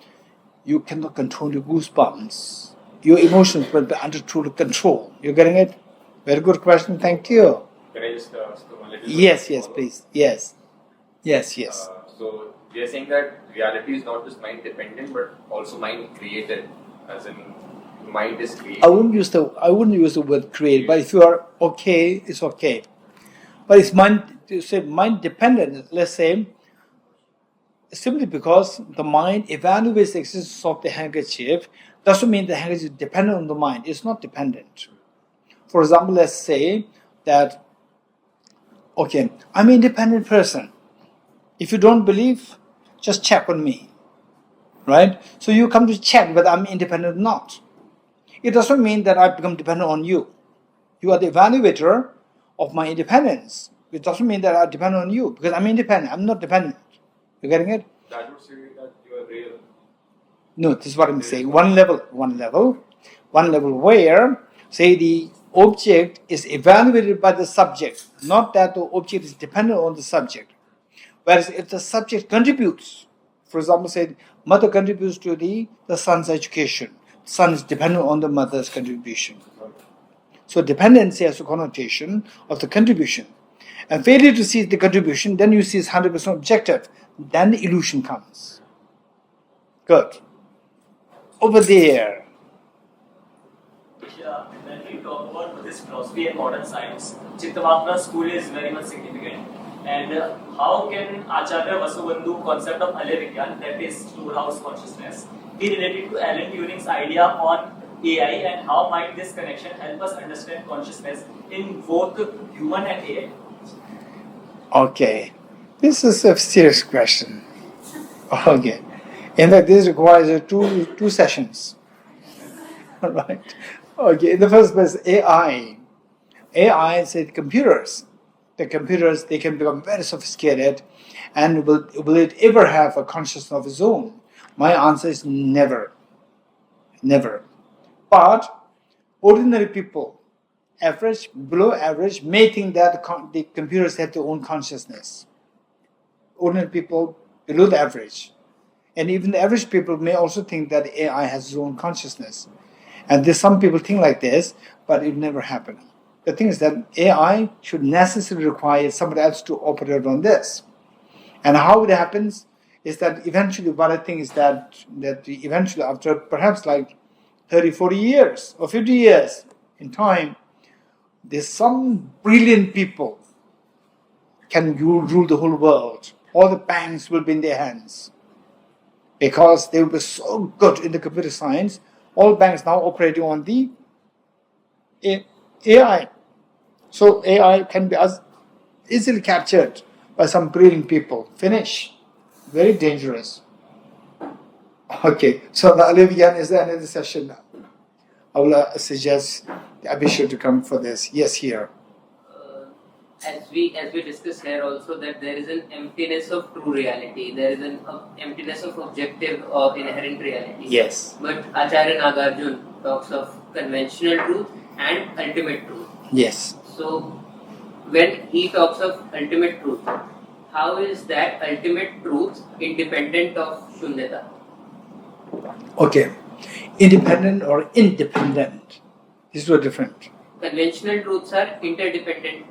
you cannot control your goosebumps. Your emotions will be under total control. You're getting it? Very good question. Thank you. Can I just ask one little Yes, follow-up? please. Yes. So we are saying that reality is not just mind dependent, but also mind created, as in mind is created. I wouldn't use the word create, but if you are okay, it's okay. But it's mind dependent, let's say, simply because the mind evaluates the existence of the handkerchief, Doesn't mean that handkerchief is dependent on the mind. It's not dependent. For example, let's say that, okay, I'm an independent person. If you don't believe, just check on me. Right? So you come to check whether I'm independent or not. It doesn't mean that I become dependent on you. You are the evaluator of my independence. It doesn't mean that I depend on you because I'm independent. I'm not dependent. You getting it? That would say that you are real. No, this is what I'm saying. One level where, say, the object is evaluated by the subject, not that the object is dependent on the subject. Whereas if the subject contributes, for example, say, mother contributes to the son's education, son is dependent on the mother's contribution. So dependency has a connotation of the contribution. And failure to see the contribution, then you see it's 100% objective. Then the illusion comes. Good. Over there. Yeah, when we talk about Buddhist philosophy and modern science, Chittamatra school is very much significant. And how can Acharya Vasubandhu concept of Alevigyan, that is storehouse consciousness, be related to Alan Turing's idea on AI, and how might this connection help us understand consciousness in both human and AI? Okay. This is a serious question. Okay. In fact, this requires two sessions. All right. Okay. In the first place, AI. AI is computers. The computers, they can become very sophisticated, and will it ever have a consciousness of its own? My answer is never. Never. But ordinary people, average, below average, may think that the computers have their own consciousness. Ordinary people below the average. And even the average people may also think that AI has its own consciousness. And some people think like this, but it never happened. The thing is that AI should necessarily require somebody else to operate on this. And how it happens is that eventually, what I think is that eventually, after perhaps like 30, 40 years or 50 years in time, there's some brilliant people can rule the whole world. All the banks will be in their hands. Because they will be so good in the computer science, all banks now operating on the AI. So AI can be as easily captured by some brilliant people. Finish. Very dangerous. Okay, so the Alivian is the end of the session now. I will suggest Abhishek to come for this. Yes, here. As we discussed here also, that there is an emptiness of true reality, there is an emptiness of objective or inherent reality. Yes. But Acharya Nagarjuna talks of conventional truth and ultimate truth. Yes. So when he talks of ultimate truth, how is that ultimate truth independent of shunyata? Okay. Independent or independent? These two are different. Conventional truths are interdependent.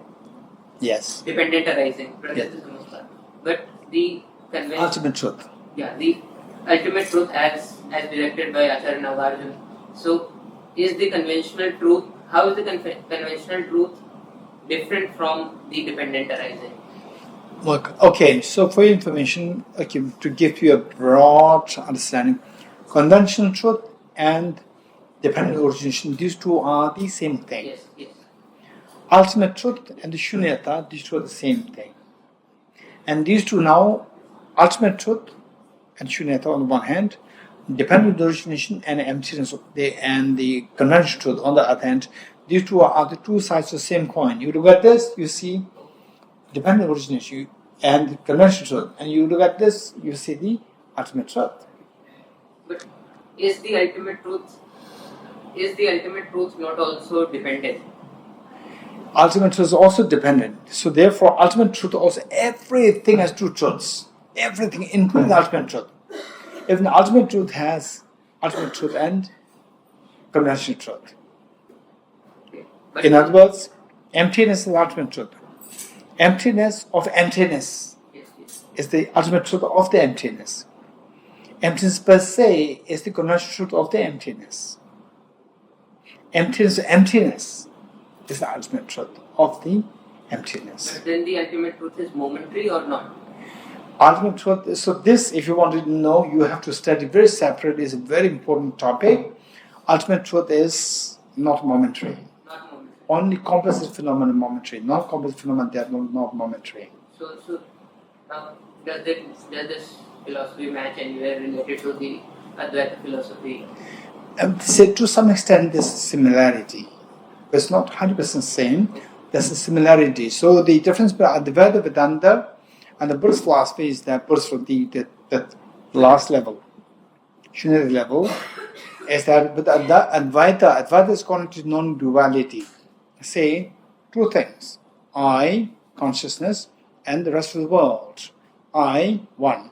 Yes. Dependent arising. Yes. But the ultimate truth. Yeah, the ultimate truth as directed by Acharya Nagarjuna. So is the conventional truth, how is the conventional truth different from the dependent arising? Look, okay, so for your information, okay, to give you a broad understanding, conventional truth and dependent origination, these two are the same thing. Yes, yes. Ultimate truth and the shunyata, these two are the same thing. And these two now, ultimate truth and shunyata on the one hand, dependent origination and emptiness and the conventional truth on the other hand, these two are the two sides of the same coin. You look at this, you see dependent origination and the conventional truth, and you look at this, you see the ultimate truth. But is the ultimate truth not also dependent? Ultimate truth is also dependent. So therefore, ultimate truth also, everything has two truths. Everything, including the ultimate truth. If the ultimate truth has ultimate truth and conventional truth. In other words, emptiness is the ultimate truth. Emptiness of emptiness is the ultimate truth of the emptiness. Emptiness per se is the conventional truth of the emptiness. Emptiness is the ultimate truth of the emptiness. But then the ultimate truth is momentary or not? Ultimate truth, so this, if you want to know, you have to study very separately. It's a very important topic. Ultimate truth is not momentary. Not momentary. Only composite phenomena momentary. Non-composite phenomena, they are not momentary. So now does this philosophy match anywhere related to the Advaita philosophy? Say to some extent there's a similarity. But it's not 100% same. There's a similarity. So the difference between Advaita Vedanta and the Buddhist philosophy is that Buddhist from the last level, Shunyata level, is that with Advaita is connected to non-duality. Say two things: I, consciousness, and the rest of the world. I, one.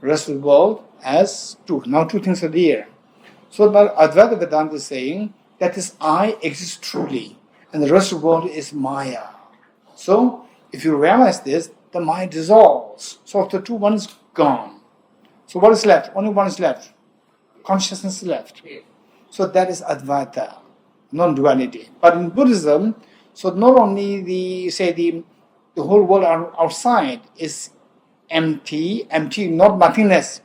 The rest of the world as two. Now two things are there. So Advaita Vedanta is saying that this I exists truly, and the rest of the world is Maya. So if you realize this, the Maya dissolves. So of the two, one is gone. So what is left? Only one is left. Consciousness is left. So that is Advaita, non-duality. But in Buddhism, so not only the whole world outside is empty, not nothingness.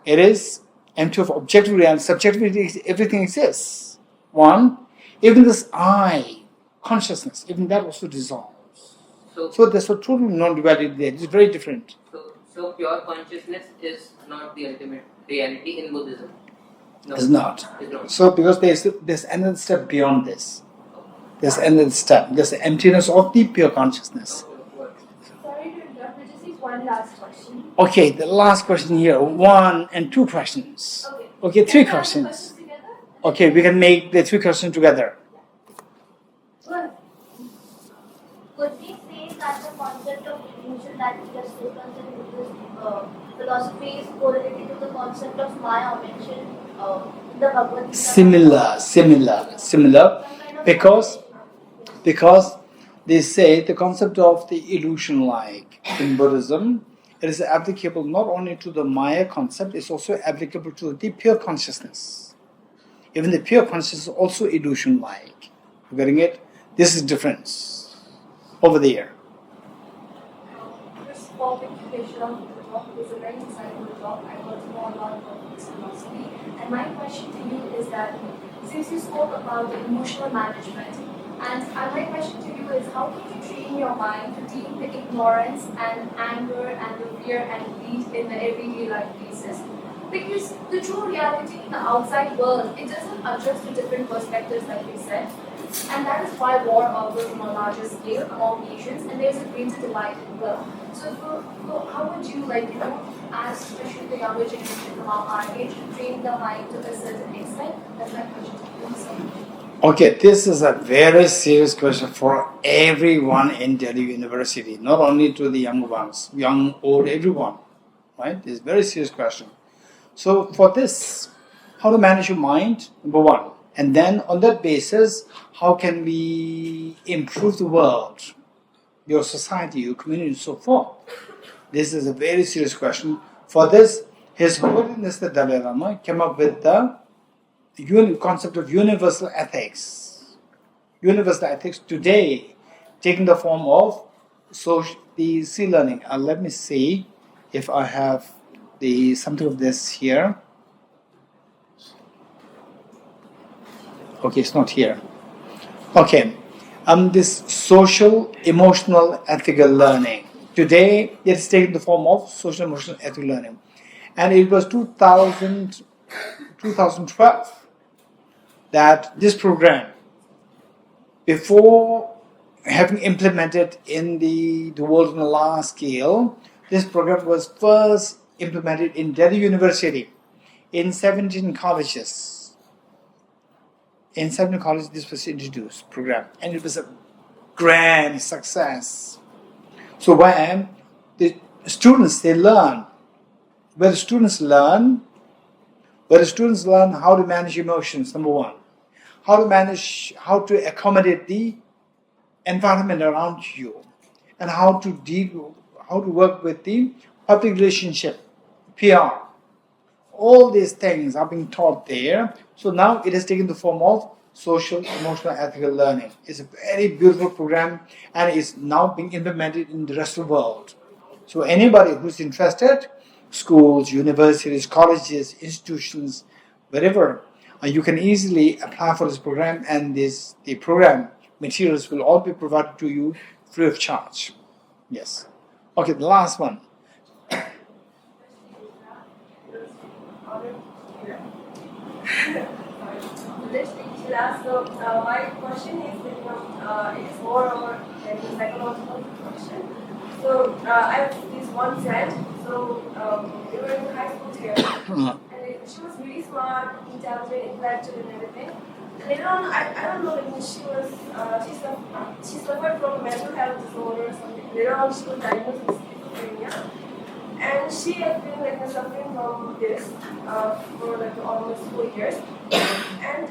It is empty of objective reality, subjectivity, everything exists. One, even this I, consciousness, even that also dissolves. So there's a total non-duality there. It's very different. So pure consciousness is not the ultimate reality in Buddhism. No. It's not. It's not. So because there's another step beyond this. There's another step. There's the emptiness of the pure consciousness. Sorry to interrupt, but just need one last question. Okay, the last question here. 1 and 2 questions. Okay, 3 questions. Okay, we can make the 3 questions together. Could we say that the concept of delusion that we just discussed in Buddhist philosophy is correlated to the concept of Maya mentioned in the Bhagavad Gita? Similar. Because they say the concept of the illusion like in Buddhism, it is applicable not only to the Maya concept, it's also applicable to the pure consciousness. Even the pure consciousness is also illusion like. You getting it? This is difference over there. This topic today of the talk was a very insightful talk. I got to know a lot about this philosophy. And my question to you is that since you spoke about the emotional management, and my question to you is how can you train your mind to deal with the ignorance and anger and the fear and greed in the everyday life basis? Because the true reality in the outside world, it doesn't adjust to different perspectives like you said. And that is why war occurs on a larger scale among nations, and there's a greater divide in well. So how would you ask especially the younger generation from our age to train the mind to a certain extent? That's my question to you. So, Okay, this is a very serious question for everyone in Delhi University, not only to the young ones, young, old, everyone, right? It's a very serious question. So for this, how to manage your mind, number 1. And then on that basis, how can we improve the world, your society, your community, and so forth? This is a very serious question. For this, His Holiness the Dalai Lama came up with the concept of universal ethics. Universal ethics today taking the form of the C-learning. Let me see if I have something of this here. Okay, it's not here. Okay, this social, emotional, ethical learning. Today, it's taking the form of social, emotional, ethical learning. And it was 2012 that this program, before having implemented in the world on a large scale, this program was first implemented in Delhi University in 17 colleges. In 17 colleges, this was introduced program, and it was a grand success. So when the students learn how to manage emotions, number 1, how to accommodate the environment around you, and how to work with the public relationship, PR. All these things are being taught there. So now it has taken the form of social, emotional, ethical learning. It's a very beautiful program, and it's now being implemented in the rest of the world. So anybody who's interested, schools, universities, colleges, institutions, wherever, You can easily apply for this program, and the program materials will all be provided to you free of charge. Yes. Okay, the last one. So my question is, it is more of like a psychological question. So I have this one friend. So we were in high school together, and she was really smart, intelligent, intellectual, and everything. Later on, I don't know, like she suffered from mental health disorder or something. Later on, she was diagnosed with schizophrenia. And she has been like suffering from this for like almost 4 years, and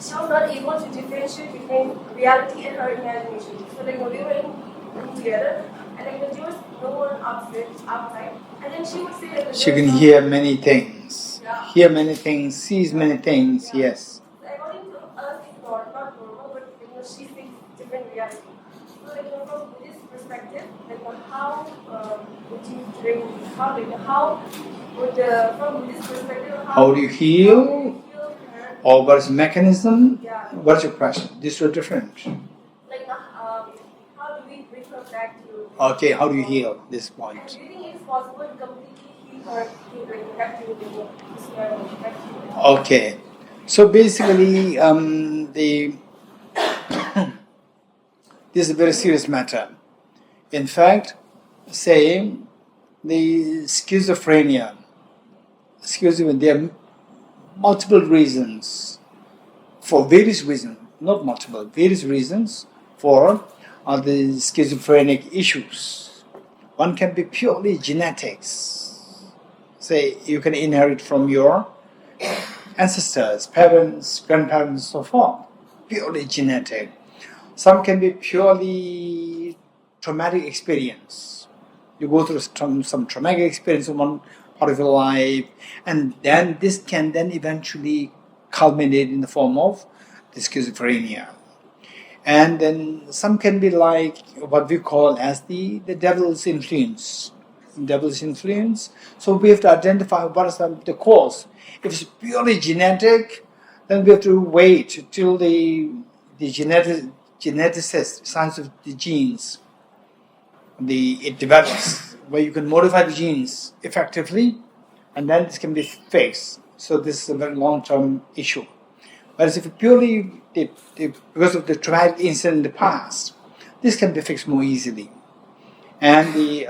she was not able to differentiate between reality and her imagination. So like we were in room together, and like there was no one outside, and then she would say that she can hear many things, hear many things, sees many things. Yes. So according to us, it's not normal, but she sees different reality. So like from Buddhist perspective, like how would you bring from Buddhist perspective How do you heal? Or what is the mechanism? Yeah. What's your question? These are different. Like how do we bring her back to? Okay, how do you heal this point? And do you think it's possible to completely heal her to bring back to the Okay, so basically, this is a very serious matter. In fact, say the schizophrenia, there are multiple reasons, for various reasons, not multiple, various reasons for the schizophrenic issues. One can be purely genetics. Say you can inherit from your ancestors, parents, grandparents, so forth, purely genetic. Some can be purely traumatic experience. You go through some traumatic experience in one part of your life, and then this can then eventually culminate in the form of the schizophrenia. And then some can be like what we call as the devil's influence. Devil's influence. So we have to identify what is the cause. If it's purely genetic, then we have to wait till the geneticist, science of the genes, it develops, where you can modify the genes effectively, and then this can be fixed. So this is a very long-term issue. Whereas if purely because of the traumatic incident in the past, this can be fixed more easily. And the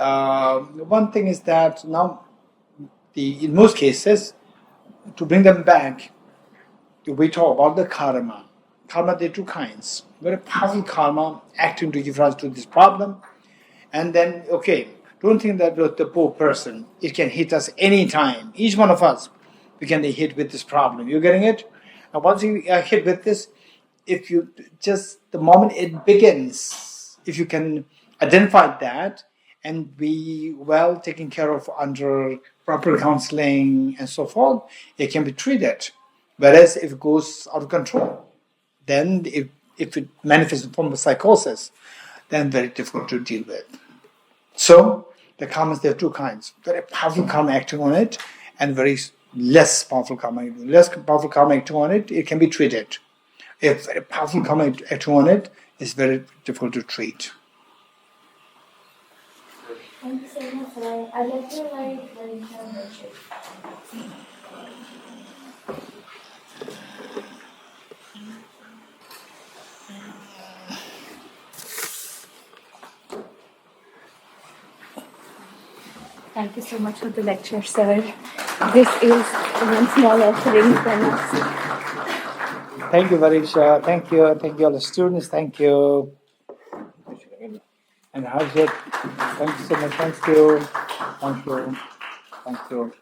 one thing is that now, in most cases, to bring them back, we talk about the karma. Karma, there are two kinds. Very powerful karma acting to give rise to this problem. And then, okay, don't think that with the poor person, it can hit us anytime. Each one of us, we can be hit with this problem. You're getting it? And once you are hit with this, if you just, the moment it begins, if you can identify that and be well taken care of under proper counseling and so forth, it can be treated. Whereas if it goes out of control, then if it manifests in the form of psychosis, then very difficult to deal with. So the karmas, there are two kinds. Very powerful karma acting on it, and very less powerful karma. Less powerful karma acting on it, it can be treated. If very powerful karma acting on it, it's very difficult to treat. Thank you so much. I like your very Thank you so much for the lecture, sir. This is one small offering from us. Thank you, Varisha. Thank you all the students. Thank you. And how's it? Thank you so much. Thank you.